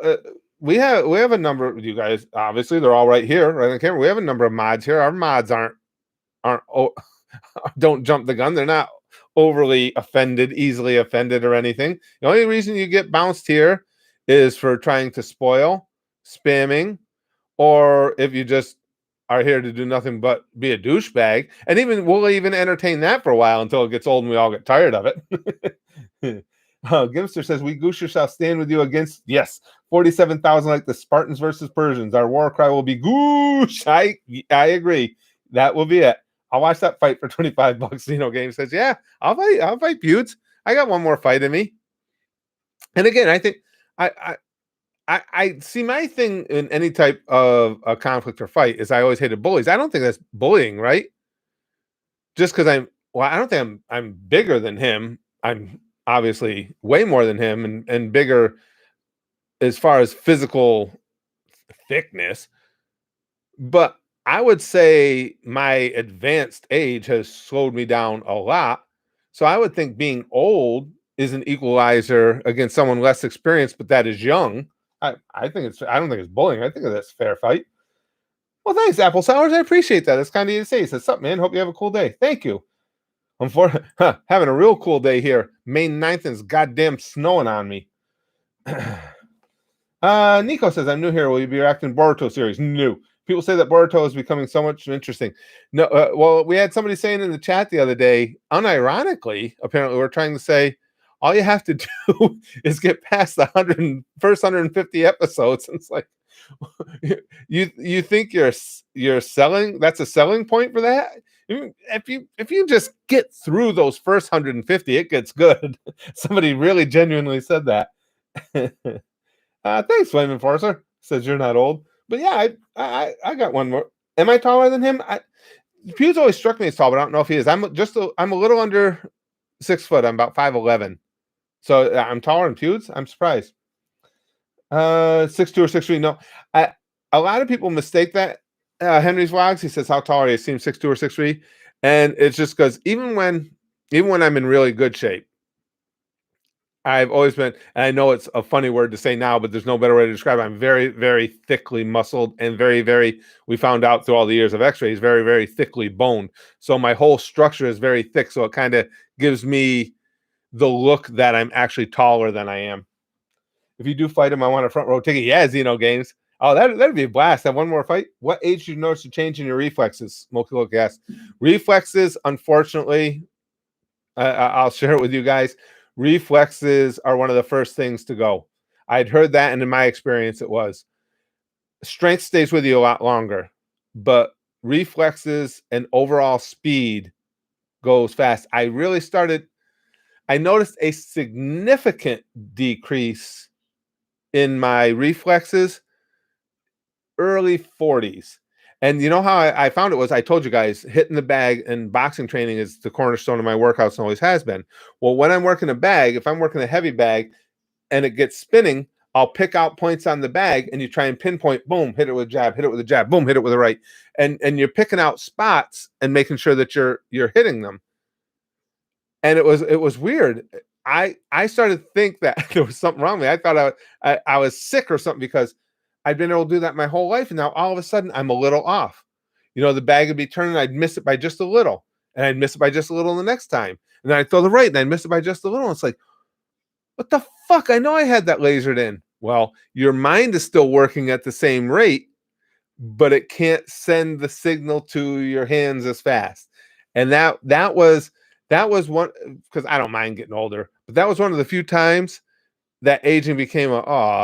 we have a number of you guys. Obviously, they're all right here, right on camera. We have a number of mods here. Our mods aren't don't jump the gun. They're not overly offended, easily offended, or anything. The only reason you get bounced here is for trying to spoil, spamming, or if you just are here to do nothing but be a douchebag. And even we'll even entertain that for a while until it gets old and we all get tired of it. Gimster says, "We Goosher shall stand with you against," yes, 47,000 like the Spartans versus Persians. Our war cry will be goosh. I agree. That will be it. I'll watch that fight for 25 bucks. Game says, "Yeah, I'll fight Pewds. I got one more fight in me." And again, I think I see my thing in any type of a conflict or fight is I always hated bullies. I don't think that's bullying, right? Just because I don't think I'm bigger than him. I'm obviously way more than him and bigger as far as physical thickness. But I would say my advanced age has slowed me down a lot. So I would think being old is an equalizer against someone less experienced, but that is young. I don't think it's bullying. I think that's a fair fight. Well, thanks, Apple Sours. I appreciate that. It's kind of you to say. He says, "Sup, man? Hope you have a cool day." Thank you. I'm having a real cool day here. May 9th and it's goddamn snowing on me. Nico says, "I'm new here. Will you be reacting to Boruto series?" No. People say that Boruto is becoming so much interesting. No, well, we had somebody saying in the chat the other day, unironically, apparently we're trying to say all you have to do is get past the first 150 episodes. And it's like, you think you're selling? That's a selling point for that? If you just get through those first 150, it gets good. Somebody really genuinely said that. Thanks, Flame Enforcer. Says you're not old. But yeah, I got one more. Am I taller than him? Pew's always struck me as tall, but I don't know if he is. I'm a little under 6 foot. I'm about 5'11". So I'm taller than Pew's. I'm surprised. 6'2" or 6'3". No, a lot of people mistake that. Henry's vlogs, he says how tall are you? Seems 6'2" or 6'3", and it's just because even when I'm in really good shape, I've always been, and I know it's a funny word to say now, but there's no better way to describe it. I'm very, very thickly muscled and very, very, we found out through all the years of x-rays, very, very thickly boned. So my whole structure is very thick. So it kind of gives me the look that I'm actually taller than I am. If you do fight him, I want a front row ticket. Yeah, Xeno Games. Oh, that'd be a blast. Have one more fight. What age did you notice a change in your reflexes? Smoky Look asked. Reflexes, unfortunately, I'll share it with you guys. Reflexes are one of the first things to go. I'd heard that, and in my experience, it was. Strength stays with you a lot longer, but reflexes and overall speed goes fast. I noticed a significant decrease in my reflexes early 40s. And you know how I found it was I told you guys hitting the bag and boxing training is the cornerstone of my workouts and always has been. Well, when I'm working a bag, if I'm working a heavy bag and it gets spinning, I'll pick out points on the bag and you try and pinpoint, boom, hit it with a jab, hit it with a jab, boom, hit it with a right. And you're picking out spots and making sure that you're hitting them. And it was weird. I started to think that there was something wrong with me. I thought I was sick or something because I'd been able to do that my whole life, and now all of a sudden I'm a little off. The bag would be turning, I'd miss it by just a little, and I'd miss it by just a little the next time, and then I'd throw the right, and I'd miss it by just a little. It's like, what the fuck? I know I had that lasered in. Well, your mind is still working at the same rate, but it can't send the signal to your hands as fast. And that was one, because I don't mind getting older, but that was one of the few times that aging became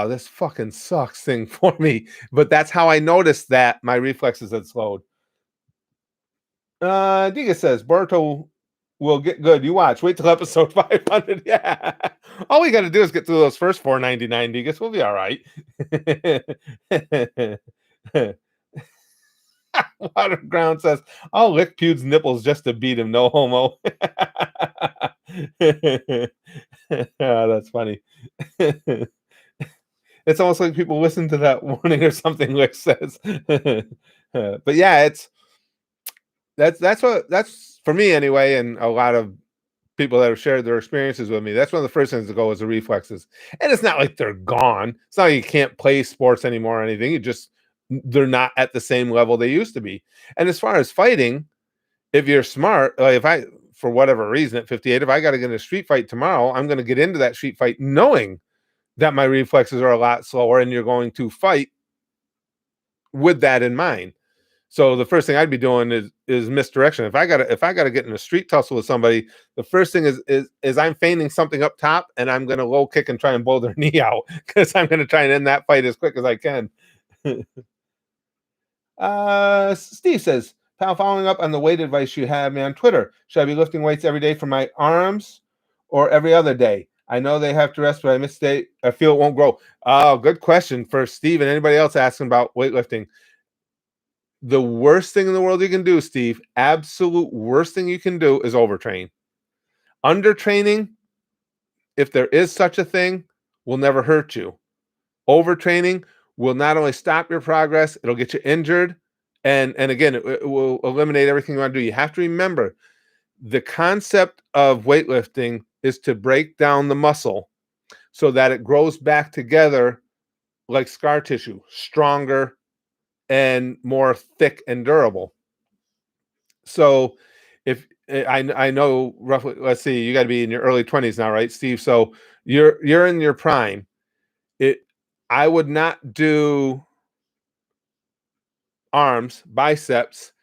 this fucking sucks thing for me. But that's how I noticed that my reflexes had slowed. Diga says Boruto will get good. You watch. Wait till episode 500. Yeah. All we got to do is get through those first 499 Digas. We'll be all right. Waterground says, I'll lick Pew's nipples just to beat him. No homo. That's funny. It's almost like people listen to that warning or something, Lick says. But yeah, that's for me anyway, and a lot of people that have shared their experiences with me. That's one of the first things to go is the reflexes. And it's not like they're gone. It's not like you can't play sports anymore or anything. They're not at the same level they used to be. And as far as fighting, if you're smart, like if I, for whatever reason at 58, if I got to get in a street fight tomorrow, I'm going to get into that street fight knowing that my reflexes are a lot slower, and you're going to fight with that in mind. So the first thing I'd be doing is misdirection. If I gotta get in a street tussle with somebody, the first thing is I'm feigning something up top, and I'm gonna low kick and try and blow their knee out, because I'm gonna try and end that fight as quick as I can. Steve says, pal, following up on the weight advice you had me on Twitter, should I be lifting weights every day for my arms or every other day? I know they have to rest, but I miss day. I feel it won't grow. Oh, good question for Steve and anybody else asking about weightlifting. The worst thing in the world you can do, Steve, absolute worst thing you can do is overtrain. Undertraining, if there is such a thing, will never hurt you. Overtraining will not only stop your progress, it'll get you injured. And again, it will eliminate everything you want to do. You have to remember the concept of weightlifting is to break down the muscle so that it grows back together like scar tissue, stronger and more thick and durable. So if I know roughly, let's see, you got to be in your early 20s now, right, Steve? So you're in your prime. I would not do arms, biceps,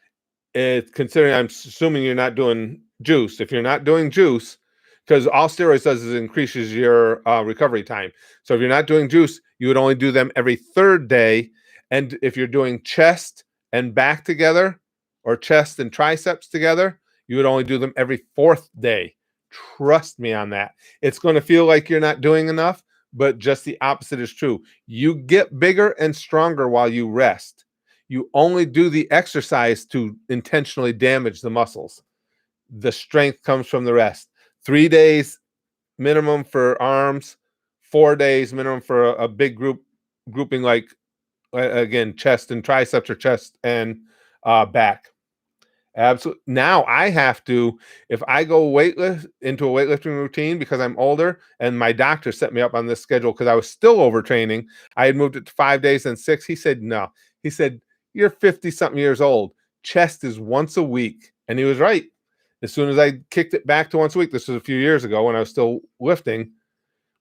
considering I'm assuming you're not doing juice. If you're not doing juice, because all steroids does is increases your recovery time. So if you're not doing juice, you would only do them every third day. And if you're doing chest and back together, or chest and triceps together, you would only do them every fourth day. Trust me on that. It's going to feel like you're not doing enough, but just the opposite is true. You get bigger and stronger while you rest. You only do the exercise to intentionally damage the muscles. The strength comes from the rest. 3 days minimum for arms, 4 days minimum for a big grouping like, again, chest and triceps, or chest and back. Absolutely. Now I have to, if I go into a weightlifting routine because I'm older, and my doctor set me up on this schedule because I was still overtraining. I had moved it to 5 days and 6. He said, no. He said, you're 50 something years old. Chest is once a week. And he was right. As soon as I kicked it back to once a week, this was a few years ago when I was still lifting.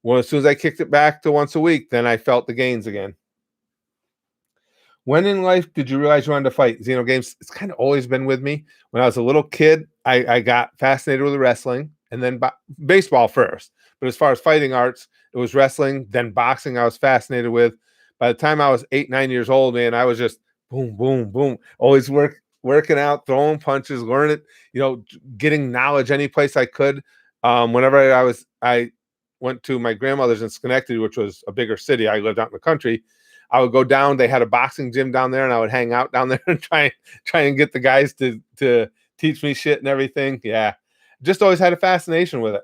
Well, as soon as I kicked it back to once a week, then I felt the gains again. When in life did you realize you wanted to fight? Xenogames, it's kind of always been with me. When I was a little kid, I got fascinated with wrestling, and then baseball first. But as far as fighting arts, it was wrestling, then boxing I was fascinated with. By the time I was 8, 9 years old, man, I was just boom, boom, boom. Always working out, throwing punches, learning, getting knowledge any place I could. Whenever I went to my grandmother's in Schenectady, which was a bigger city. I lived out in the country. I would go down. They had a boxing gym down there, and I would hang out down there and try and get the guys to teach me shit and everything. Yeah, just always had a fascination with it.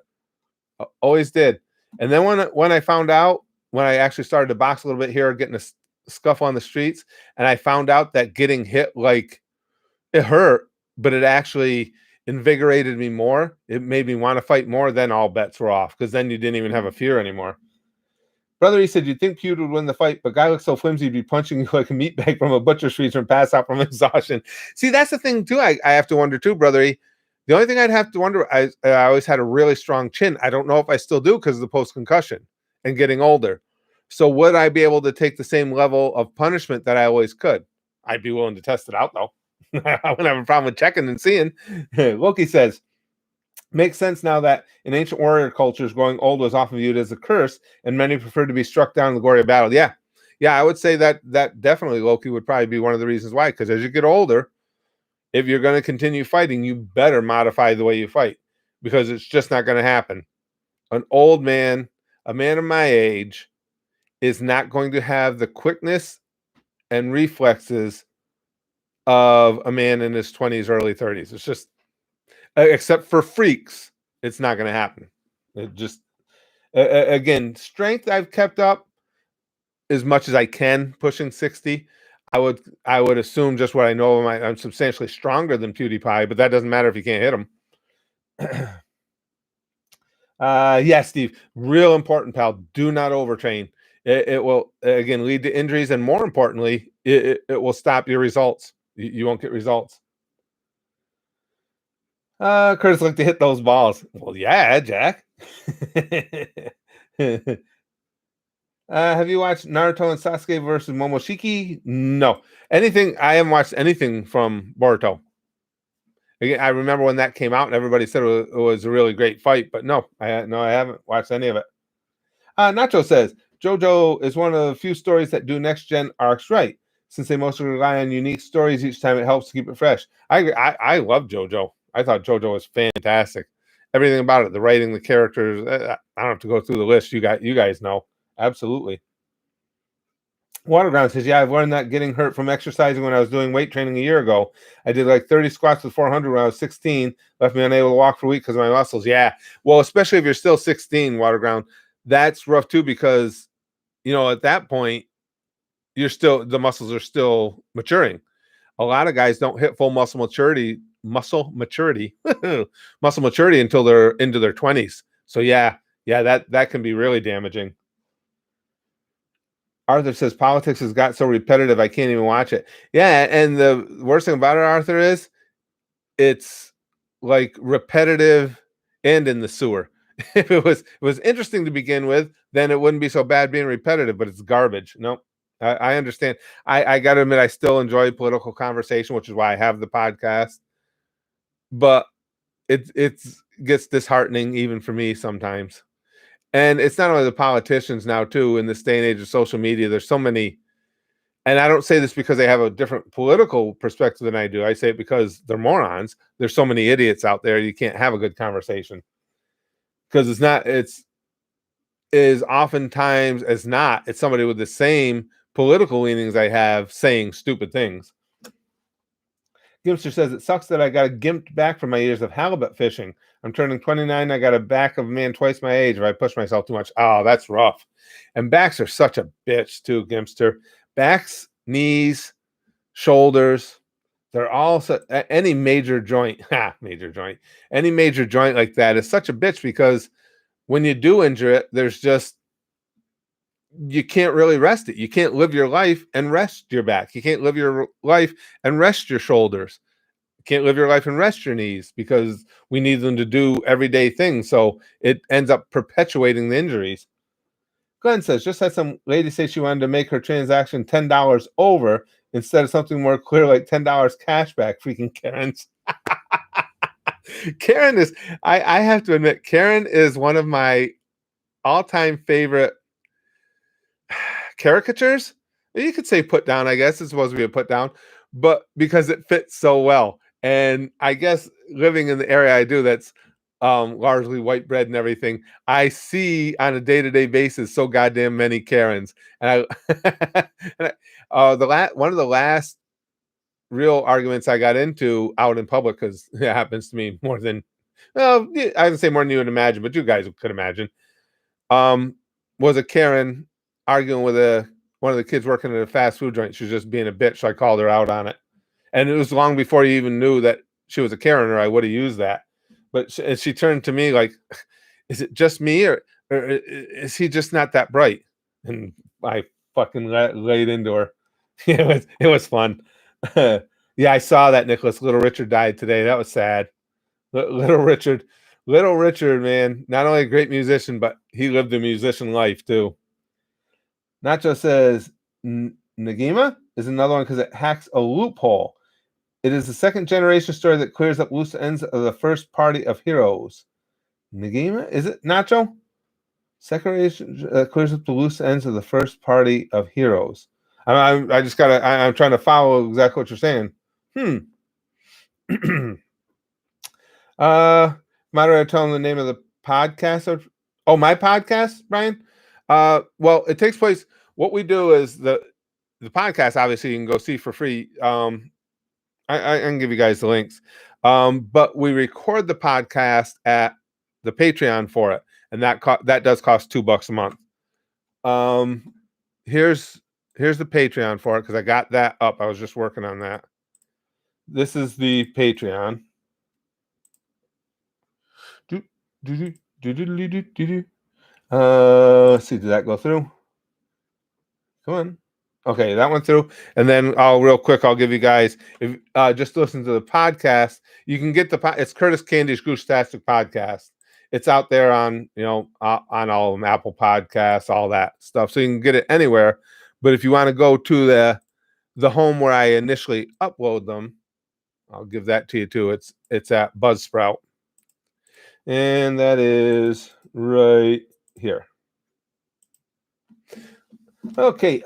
Always did. And then when I found out, when I actually started to box a little bit here, getting a scuff on the streets, and I found out that getting hit, like, it hurt, but it actually invigorated me more. It made me want to fight more. Then all bets were off, because then you didn't even have a fear anymore. Brother, he said, you'd think Pewd would win the fight, but guy looks so flimsy, he'd be punching you like a meat bag from a butcher's freezer and pass out from exhaustion. See, that's the thing, too. I have to wonder, too, brother. The only thing I'd have to wonder, I always had a really strong chin. I don't know if I still do because of the post-concussion and getting older. So would I be able to take the same level of punishment that I always could? I'd be willing to test it out, though. I wouldn't have a problem with checking and seeing. Loki says, makes sense now that in ancient warrior cultures, growing old was often viewed as a curse, and many preferred to be struck down in the glory of battle. Yeah. I would say that definitely, Loki, would probably be one of the reasons why, because as you get older, if you're going to continue fighting, you better modify the way you fight, because it's just not going to happen. An old man, a man of my age, is not going to have the quickness and reflexes of a man in his 20s, early 30s. It's just, except for freaks, it's not going to happen. It just, again, strength I've kept up as much as I can, pushing 60. I would assume, just what I know of I'm substantially stronger than PewDiePie, but that doesn't matter if you can't hit him. Yeah, Steve, real important, pal. Do not overtrain. It will, again, lead to injuries, and more importantly, it will stop your results. You won't get results. Curtis like to hit those balls. Well, yeah, Jack. Have you watched Naruto and Sasuke versus Momoshiki? No. I haven't watched anything from Boruto. Again, I remember when that came out and everybody said it was a really great fight, but no, I haven't watched any of it. Nacho says, JoJo is one of the few stories that do next gen arcs right, since they mostly rely on unique stories each time. It helps to keep it fresh. I love JoJo. I thought JoJo was fantastic. Everything about it, the writing, the characters. I don't have to go through the list. You guys know. Absolutely. Waterground says, yeah, I've learned that getting hurt from exercising when I was doing weight training a year ago. I did like 30 squats with 400 when I was 16, left me unable to walk for a week because of my muscles. Yeah. Well, especially if you're still 16, Waterground, that's rough too, because, at that point, the muscles are still maturing. A lot of guys don't hit full muscle maturity until they're into their 20s. So yeah, that can be really damaging. Arthur says politics has got so repetitive I can't even watch it. Yeah, and the worst thing about it, Arthur, is it's like repetitive and in the sewer. If it was interesting to begin with, then it wouldn't be so bad being repetitive, but it's garbage. No, I understand. I got to admit, I still enjoy political conversation, which is why I have the podcast. But it gets disheartening even for me sometimes. And it's not only the politicians now, too, in this day and age of social media. There's so many, and I don't say this because they have a different political perspective than I do. I say it because they're morons. There's so many idiots out there, you can't have a good conversation. Because it's oftentimes as not, it's somebody with the same political leanings I have saying stupid things. Gimster says, it sucks that I got gimped back from my years of halibut fishing. I'm turning 29. I got a back of a man twice my age if I push myself too much. Oh, that's rough. And backs are such a bitch too, Gimster. Backs, knees, shoulders, they're all any major joint, any major joint like that is such a bitch, because when you do injure it, you can't really rest it. You can't live your life and rest your back. You can't live your life and rest your shoulders. You can't live your life and rest your knees, because we need them to do everyday things. So it ends up perpetuating the injuries. Glenn says, just had some lady say she wanted to make her transaction $10 over instead of something more clear like $10 cash back. Freaking Karens. Karen is, I have to admit, Karen is one of my all-time favorite caricatures. You could say put down, I guess. It's supposed to be a put down. but because it fits so well. And I guess living in the area I do, that's largely white bread and everything, I see on a day-to-day basis so goddamn many Karens. And I, and one of the last real arguments I got into out in public, because it happens to me more than, well, yeah, I would say more than you would imagine, but you guys could imagine. Um, was a Karen arguing with a one of the kids working at a fast food joint. She was just being a bitch, so I called her out on it. And it was long before you even knew that she was a Karen, or I would have used that. But and she turned to me like, "Is it just me, or is he just not that bright?" And I fucking laid into her. It was fun. Yeah, I saw that, Nicholas. Little Richard died today. That was sad. Little Richard, Little Richard, man, not only a great musician, but he lived a musician life too. Nacho says Nagima is another one because it hacks a loophole. It is the second generation story that clears up loose ends of the first party of heroes. Nagima, is it Nacho? Second generation clears up the loose ends of the first party of heroes. I just gotta. I'm trying to follow exactly what you're saying. Uh, Moderator, tell them the name of the podcast. Oh, my podcast, Brian. Well, it takes place. What we do is the podcast. Obviously, you can go see for free. I can give you guys the links. But we record the podcast at the Patreon for it, and that does cost $2 a month. Here's the Patreon for it because I got that up. I was just working on that. This is the Patreon. Let's see, did that go through? Come on. Okay, that went through. And then real quick, I'll give you guys, if just listen to the podcast, you can get it's Curtis Candy's Goosetastic podcast. It's out there on, on all of them, Apple Podcasts, all that stuff. So you can get it anywhere. But if you want to go to the home where I initially upload them, I'll give that to you too. It's at Buzzsprout. And that is right here. Okay.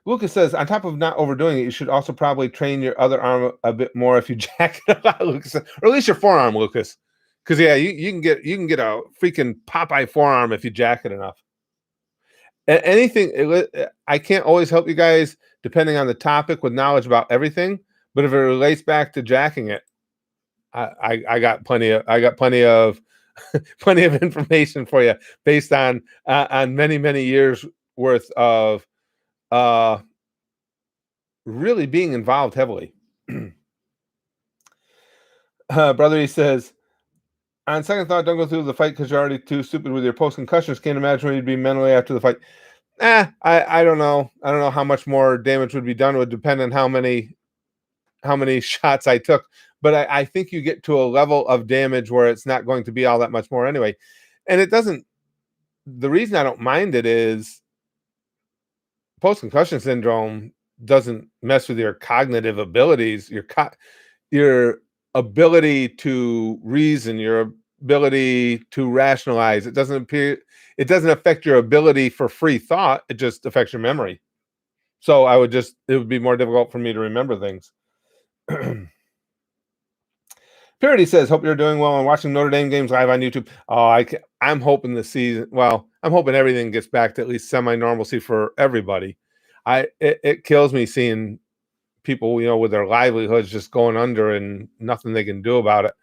Lucas says, on top of not overdoing it, you should also probably train your other arm a bit more if you jack it a lot, Lucas, or at least your forearm, Lucas. Because yeah, you can get a freaking Popeye forearm if you jack it enough. Anything, I can't always help you guys depending on the topic with knowledge about everything. But if it relates back to jacking it, I got plenty of plenty of information for you based on many years worth of really being involved heavily. Brother, he says, on second thought, don't go through the fight because you're already too stupid with your post concussions. Can't imagine where you'd be mentally after the fight. I don't know. I don't know how much more damage would be done. It would depend on how many shots I took. But I think you get to a level of damage where it's not going to be all that much more anyway. And it doesn't. The reason I don't mind it is post-concussion syndrome doesn't mess with your cognitive abilities, your ability to reason, your ability to rationalize. It doesn't affect your ability for free thought. It just affects your memory. So it would be more difficult for me to remember things. Purity says, hope you're doing well and watching Notre Dame games live on YouTube. Oh, I'm hoping the season, well, I'm hoping everything gets back to at least semi-normalcy for everybody. It kills me seeing people, with their livelihoods just going under and nothing they can do about it.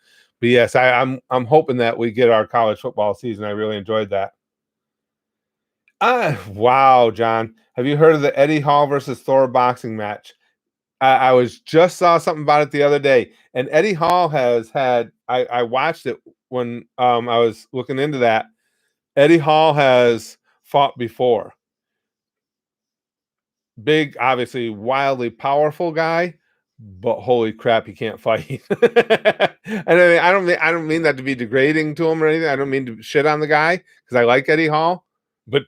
But yes, I'm hoping that we get our college football season. I really enjoyed that. Wow, John. Have you heard of the Eddie Hall versus Thor boxing match? I was just saw something about it the other day, and Eddie Hall has had. I watched it when I was looking into that. Eddie Hall has fought before. Big, obviously, wildly powerful guy, but holy crap, he can't fight. And I don't mean that to be degrading to him or anything. I don't mean to shit on the guy because I like Eddie Hall, but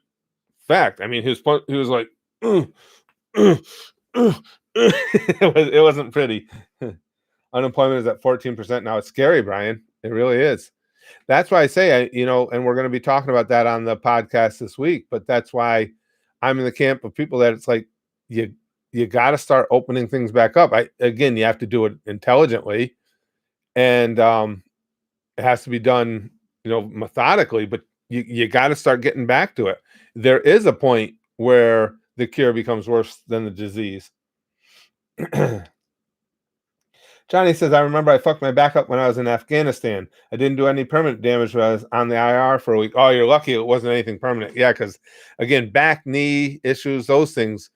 fact, I mean, he was like. It wasn't pretty. Unemployment is at 14% now. It's scary, Brian. It really is. That's why I say, and we're going to be talking about that on the podcast this week. But that's why I'm in the camp of people that it's like you got to start opening things back up. Again, you have to do it intelligently, and it has to be done, methodically. But you got to start getting back to it. There is a point where the cure becomes worse than the disease. Johnny says, I remember I fucked my back up when I was in Afghanistan. I didn't do any permanent damage, but I was on the IR for a week. Oh, you're lucky it wasn't anything permanent. Yeah, because again, back, knee issues, those things,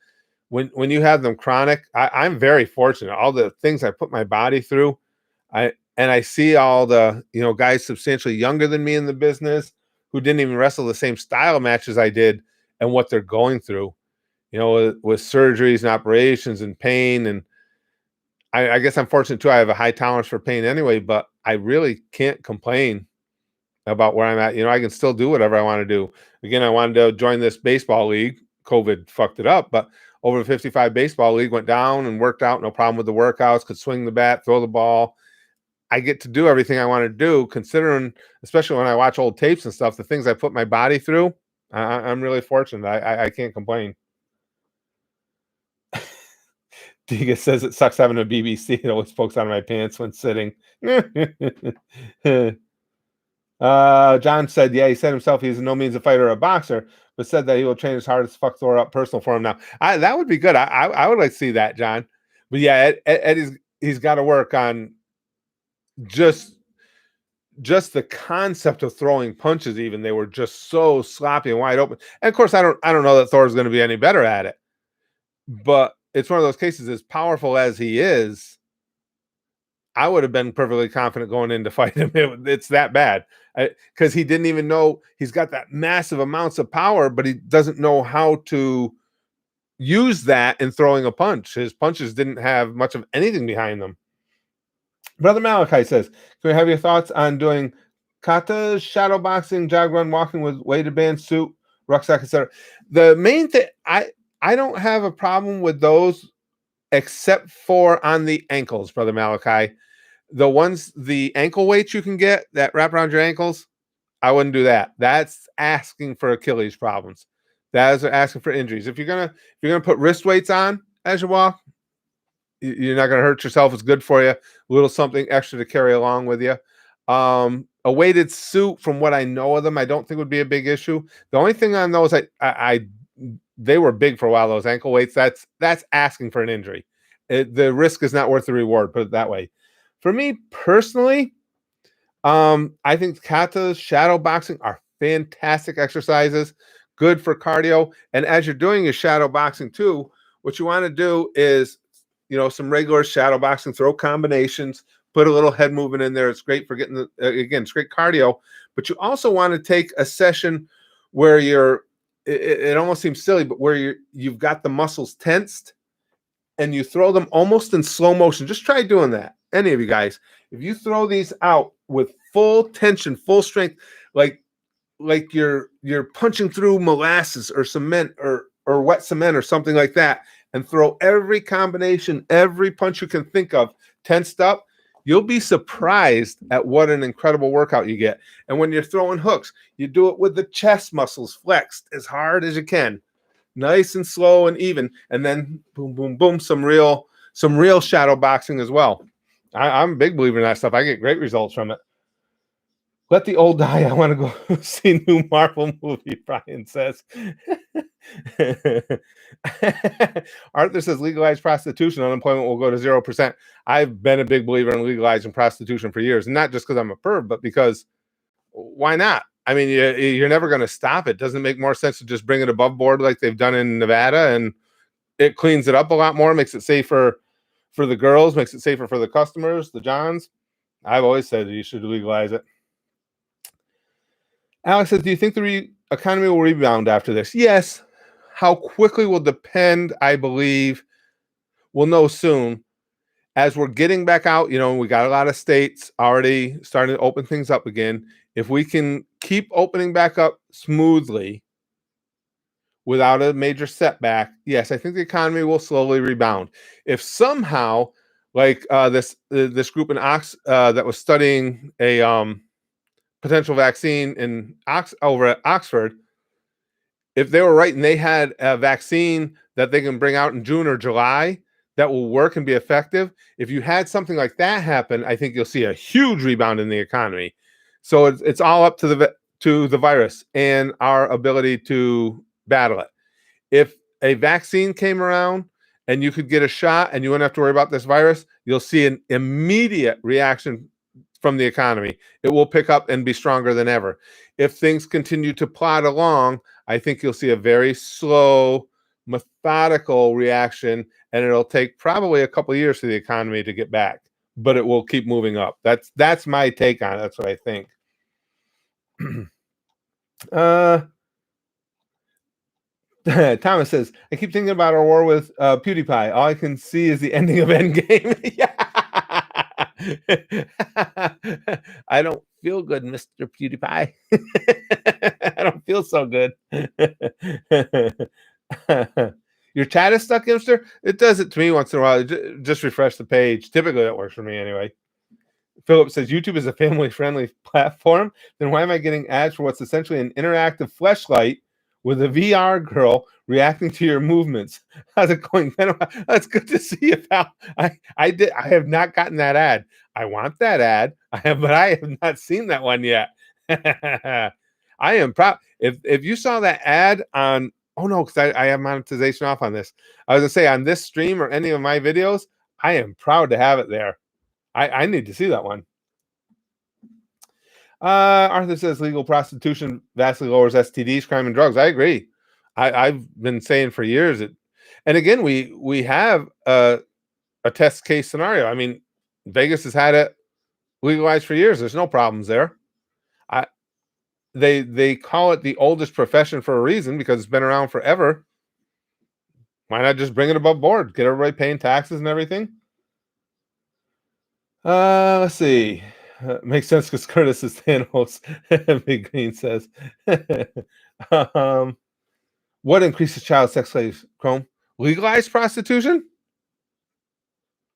when you have them chronic, I'm very fortunate. All the things I put my body through, I see all the guys substantially younger than me in the business who didn't even wrestle the same style matches I did, and what they're going through, with surgeries and operations and pain. And I guess I'm fortunate too. I have a high tolerance for pain anyway, but I really can't complain about where I'm at. I can still do whatever I want to do. Again, I wanted to join this baseball league. COVID fucked it up, but over 55 baseball league, went down and worked out. No problem with the workouts, could swing the bat, throw the ball. I get to do everything I want to do, considering, especially when I watch old tapes and stuff, the things I put my body through. I'm really fortunate. I can't complain. Diga says it sucks having a BBC. It always pokes out of my pants when sitting. John said, yeah, he said himself he's no means a fighter or a boxer, but said that he will train his hardest to fuck Thor up personal for him now. That would be good. I would like to see that, John. But yeah, he's got to work on just the concept of throwing punches. Even they were just so sloppy and wide open. And of course, I don't know that Thor's going to be any better at it. But it's one of those cases, as powerful as he is, I would have been perfectly confident going in to fight him. It's that bad, because he didn't even know he's got that massive amounts of power, but he doesn't know how to use that in throwing a punch. His punches didn't have much of anything behind them. Brother Malachi says, can we have your thoughts on doing katas, shadow boxing, jog, run, walking with weighted band, suit, rucksack, etc.? The main thing, I don't have a problem with those, except for on the ankles, Brother Malachi. The ankle weights you can get that wrap around your ankles, I wouldn't do that. That's asking for Achilles problems. That is asking for injuries. If you're gonna put wrist weights on as you walk, you're not gonna hurt yourself. It's good for you. A little something extra to carry along with you. A weighted suit, from what I know of them, I don't think would be a big issue. The only thing on those, they were big for a while. Those ankle weights, that's asking for an injury. The risk is not worth the reward. Put it that way. For me personally, I think katas, shadow boxing are fantastic exercises, good for cardio. And as you're doing your shadow boxing too, what you want to do is, some regular shadow boxing, throw combinations, put a little head movement in there. It's great for getting again, it's great cardio. But you also want to take a session where it almost seems silly, but where you've got the muscles tensed, and you throw them almost in slow motion. Just try doing that. Any of you guys, if you throw these out with full tension, full strength, like you're punching through molasses or cement or wet cement or something like that, and throw every combination, every punch you can think of tensed up, you'll be surprised at what an incredible workout you get. And when you're throwing hooks, you do it with the chest muscles flexed as hard as you can, nice and slow and even, and then boom, boom, boom, some real shadow boxing as well. I'm a big believer in that stuff. I get great results from it. Let the old die. I want to go see new Marvel movie, Brian says. Arthur says legalize prostitution, unemployment will go to 0%. I've been a big believer in legalizing prostitution for years, and not just because I'm a perv, but because why not? I mean, you're never going to stop it. Doesn't it make more sense to just bring it above board like they've done in Nevada, and it cleans it up a lot more, makes it safer for the girls, makes it safer for the customers, the Johns. I've always said that you should legalize it. Alex says, do you think the economy will rebound after this? Yes. How quickly will depend, I believe. We'll know soon. As we're getting back out, we got a lot of states already starting to open things up again. If we can keep opening back up smoothly without a major setback, yes, I think the economy will slowly rebound. If somehow, like this group in that was studying a potential vaccine over at Oxford, if they were right and they had a vaccine that they can bring out in June or July that will work and be effective, if you had something like that happen, I think you'll see a huge rebound in the economy. So it's all up to the virus and our ability to battle it. If a vaccine came around and you could get a shot and you wouldn't have to worry about this virus, you'll see an immediate reaction from the economy. It will pick up and be stronger than ever. If things continue to plod along, I think you'll see a very slow, methodical reaction, and it'll take probably a couple of years for the economy to get back, but it will keep moving up. That's my take on it. That's what I think. uh Thomas says, I keep thinking about our war with PewDiePie. All I can see is the ending of Endgame. Yeah. I don't feel good, Mr. PewDiePie. I don't feel so good. Your chat is stuck, Imster? It does it to me once in a while. Just refresh the page. Typically, that works for me anyway. Philip says, YouTube is a family-friendly platform. Then why am I getting ads for what's essentially an interactive fleshlight with a VR girl reacting to your movements? How's it going? That's good to see you, pal. I have not gotten that ad. I want that ad. But I have not seen that one yet. I am proud. If you saw that ad on, oh no, because I have monetization off on this. I was gonna say on this stream or any of my videos, I am proud to have it there. I need to see that one. Arthur says legal prostitution vastly lowers STDs, crime, and drugs. I agree. I've been saying for years it, and again we have a test case scenario. I mean, Vegas has had it legalized for years. There's no problems there. They call it the oldest profession for a reason because it's been around forever. Why not just bring it above board? Get everybody paying taxes and everything. Let's see. Makes sense because Curtis is Thanos. Big Green says. What increases child sex slaves, Chrome? Legalized prostitution?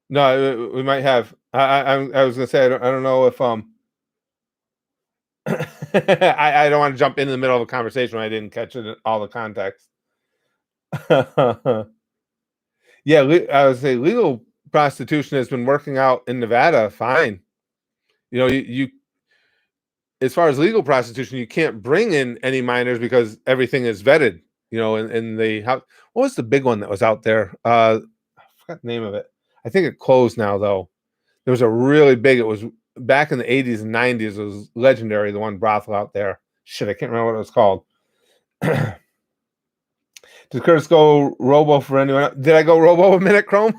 No, we might have. I was gonna say I don't know if I don't want to jump in the middle of a conversation when I didn't catch it in all the context. Yeah, I would say legal prostitution has been working out in Nevada fine. You know, you as far as legal prostitution, you can't bring in any minors because everything is vetted. You know, in the how what was the big one that was out there? I forgot the name of it. I think it closed now though. There was a really big. It was back in the 80s and 90s. It was legendary. The one brothel out there. Shit, I can't remember what it was called. Did Curtis go Robo for anyone? Did I go Robo a minute, Chrome?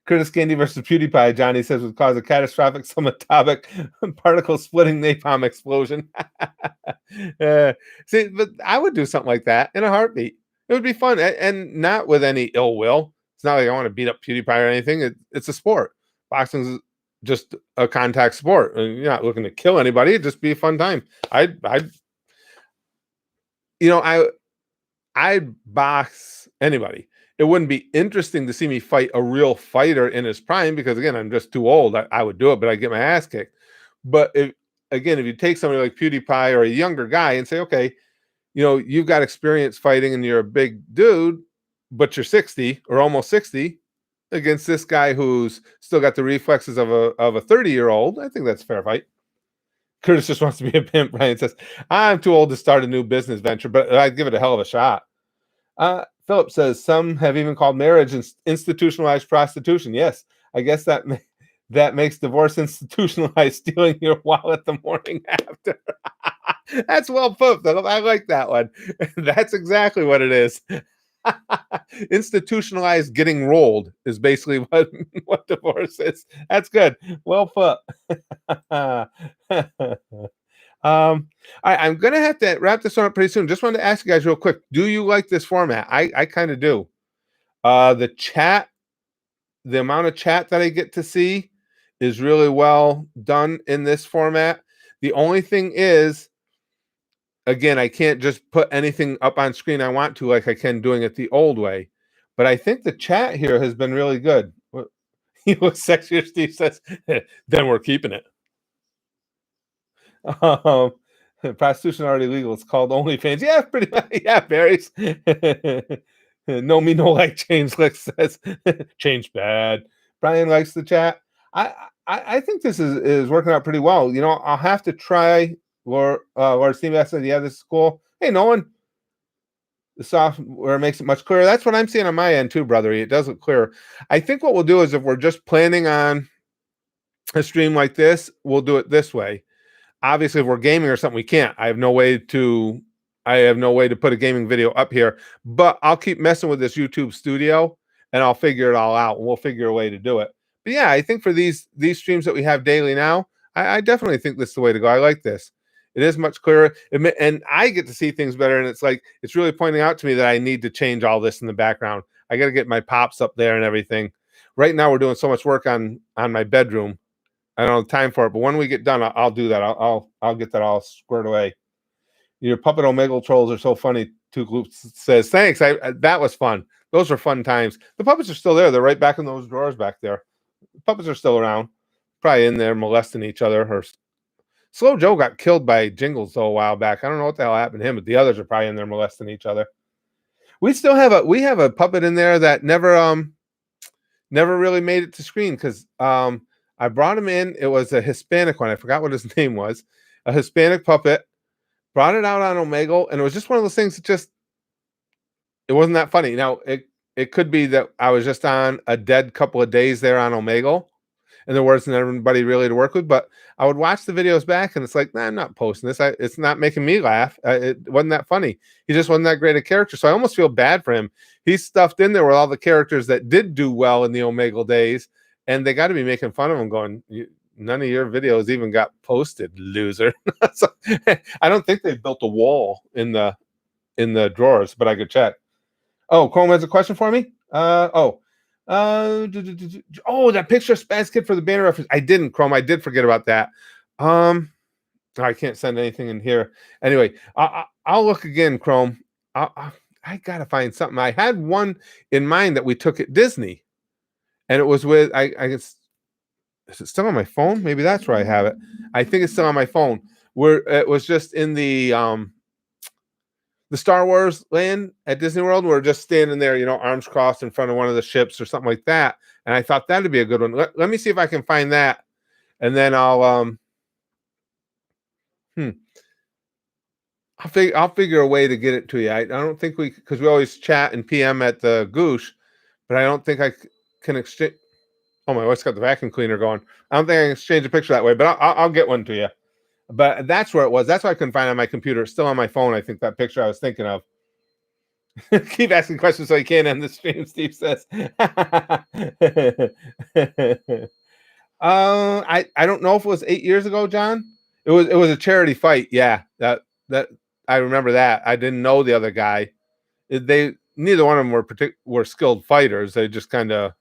Curtis Candy versus PewDiePie, Johnny says, would cause a catastrophic subatomic particle splitting napalm explosion. See, but I would do something like that in a heartbeat. It would be fun and not with any ill will. It's not like I want to beat up PewDiePie or anything. It's a sport. Boxing's just a contact sport. You're not looking to kill anybody. It'd just be a fun time. I'd box anybody. It wouldn't be interesting to see me fight a real fighter in his prime because, again, I'm just too old. I would do it, but I'd get my ass kicked. But if you take somebody like PewDiePie or a younger guy and say, okay, you know, you've got experience fighting and you're a big dude, but you're 60 or almost 60 against this guy who's still got the reflexes of a 30-year-old, I think that's a fair fight. Curtis just wants to be a pimp. Brian says, I'm too old to start a new business venture, but I'd give it a hell of a shot. Philip says, some have even called marriage institutionalized prostitution. Yes, I guess that makes divorce institutionalized, stealing your wallet the morning after. That's well put, Philip. I like that one. That's exactly what it is. Institutionalized getting rolled is basically what divorce is. That's good. Well put. I'm gonna have to wrap this one up pretty soon. Just wanted to ask you guys real quick. Do you like this format? I kind of do. The chat, the amount of chat that I get to see is really well done in this format. The only thing is, again, I can't just put anything up on screen I want to like I can doing it the old way. But I think the chat here has been really good. You look sexier, Steve says. Then we're keeping it. Um, prostitution already legal. It's called OnlyFans. Yeah, pretty much. Yeah, berries. No me, no like change. Lex says change bad. Brian likes the chat. I I think this is working out pretty well. You know, I'll have to try. Lord Steve said, yeah, this is cool. Hey, Nolan, the software makes it much clearer. That's what I'm seeing on my end too, brother. It does look clearer. I think what we'll do is if we're just planning on a stream like this, we'll do it this way. Obviously, if we're gaming or something, we can't. I have no way to put a gaming video up here, but I'll keep messing with this YouTube studio and I'll figure it all out and we'll figure a way to do it. But yeah, I think for these streams that we have daily now, I definitely think this is the way to go. I like this. It is much clearer, and I get to see things better. And it's like it's really pointing out to me that I need to change all this in the background. I got to get my pops up there and everything. Right now, we're doing so much work on my bedroom. I don't have time for it, but when we get done, I'll do that. I'll get that all squared away. Your puppet Omegle trolls are so funny. Two Gloops says thanks. That was fun. Those were fun times. The puppets are still there. They're right back in those drawers back there. The puppets are still around, probably in there molesting each other. Or Slow Joe got killed by Jingles though a while back. I don't know what the hell happened to him, but the others are probably in there molesting each other. We still have a puppet in there that never really made it to screen because I brought him in. It was a Hispanic one. I forgot what his name was. A Hispanic puppet. Brought it out on Omegle, and it was just one of those things that just it wasn't that funny. Now it could be that I was just on a dead couple of days there on Omegle, and there wasn't everybody really to work with. But I would watch the videos back, and it's like, nah, I'm not posting this. It's not making me laugh. It wasn't that funny. He just wasn't that great a character. So I almost feel bad for him. He's stuffed in there with all the characters that did do well in the Omegle days, and they got to be making fun of him, going, none of your videos even got posted, loser. So, I don't think they've built a wall in the drawers, but I could check. Oh, Chrome has a question for me. Oh, that picture of Spaz Kid for the banner reference. I didn't, Chrome. I did forget about that. I can't send anything in here. Anyway, I'll look again, Chrome. I gotta find something. I had one in mind that we took at Disney, and it was with I guess. Is it still on my phone? Maybe that's where I have it. I think it's still on my phone. Where it was just in the Star Wars land at Disney World. We're just standing there, arms crossed in front of one of the ships or something like that. And I thought that'd be a good one. Let me see if I can find that, and then I'll figure a way to get it to you. I don't think because we always chat and PM at the Goosh, but I don't think I can exchange. Oh, my wife's got the vacuum cleaner going. I don't think I can exchange a picture that way, but I'll get one to you. But that's where it was. That's why I couldn't find it on my computer. It's still on my phone. I think that picture I was thinking of. Keep asking questions so you can't end the stream, Steve says. I don't know if it was 8 years ago, John. It was a charity fight. Yeah, that I remember that. I didn't know the other guy. Neither one of them were skilled fighters. They just kind of.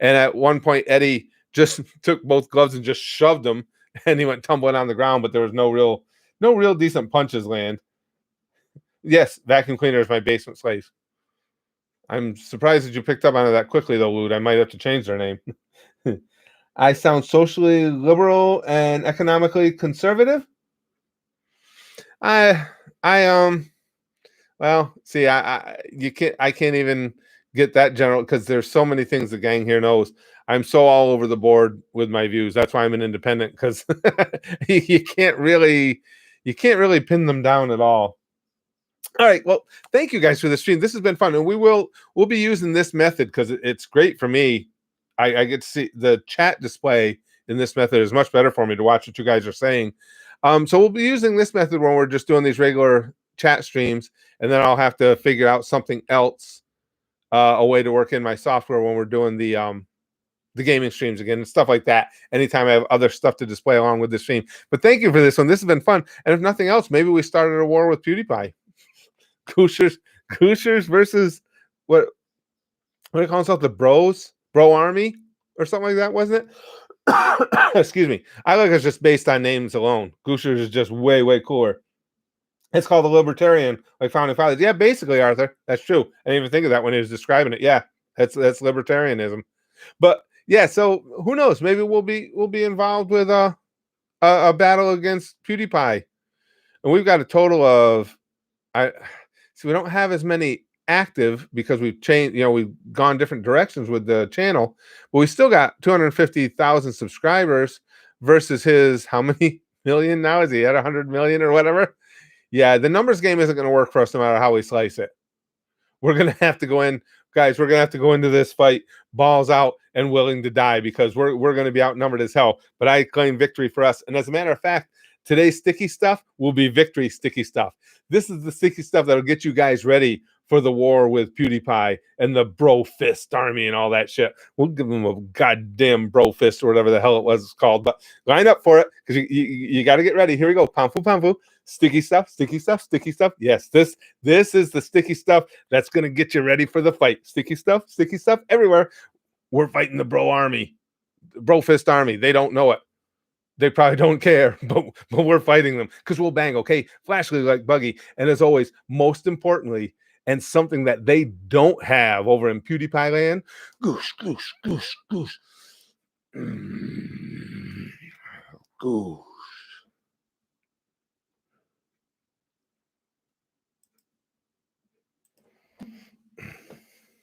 And at one point, Eddie just took both gloves and just shoved him, and he went tumbling on the ground. But there was no real decent punches land. Yes, vacuum cleaner is my basement slave. I'm surprised that you picked up on it that quickly, though, Lude. I might have to change their name. I sound socially liberal and economically conservative. Well, see, I can't even get that general because there's so many things the gang here knows. I'm so all over the board with my views. That's why I'm an independent, because you can't really pin them down at all. All right, well, thank you guys for the stream. This has been fun, and we'll be using this method because it's great for me. I get to see the chat display in this method is much better for me to watch what you guys are saying. So we'll be using this method when we're just doing these regular chat streams, and then I'll have to figure out something else, a way to work in my software when we're doing the gaming streams again and stuff like that. Anytime I have other stuff to display along with the stream. But thank you for this one. This has been fun. And if nothing else, maybe we started a war with PewDiePie. Gooshers versus what do you call themselves? The Bro Army or something like that, wasn't it? Excuse me. I like it's just based on names alone. Gooshers is just way, way cooler. It's called the Libertarian, like Founding Fathers. Yeah, basically, Arthur. That's true. I didn't even think of that when he was describing it. Yeah, that's libertarianism. But yeah, so who knows? Maybe we'll be involved with a battle against PewDiePie, and we've got a total of I see we don't have as many active because we've changed, we've gone different directions with the channel, but we still got 250,000 subscribers versus his how many million now? Is he at 100 million or whatever? Yeah, the numbers game isn't going to work for us no matter how we slice it. We're gonna have to go in, guys. We're gonna have to go into this fight balls out and willing to die because we're gonna be outnumbered as hell. But I claim victory for us. And as a matter of fact, today's sticky stuff will be victory sticky stuff. This is the sticky stuff that'll get you guys ready for the war with PewDiePie and the bro fist army and all that shit. We'll give them a goddamn bro fist or whatever the hell it was called. But line up for it because you got to get ready. Here we go. Pamfu pamfu. Sticky stuff, sticky stuff, sticky stuff. Yes, this is the sticky stuff that's going to get you ready for the fight. Sticky stuff everywhere. We're fighting the bro army, bro fist army. They don't know it. They probably don't care, but we're fighting them because we'll bang. Okay, flashlight like Buggy. And as always, most importantly, and something that they don't have over in PewDiePie land, goosh, goosh, goosh, goosh. Goosh.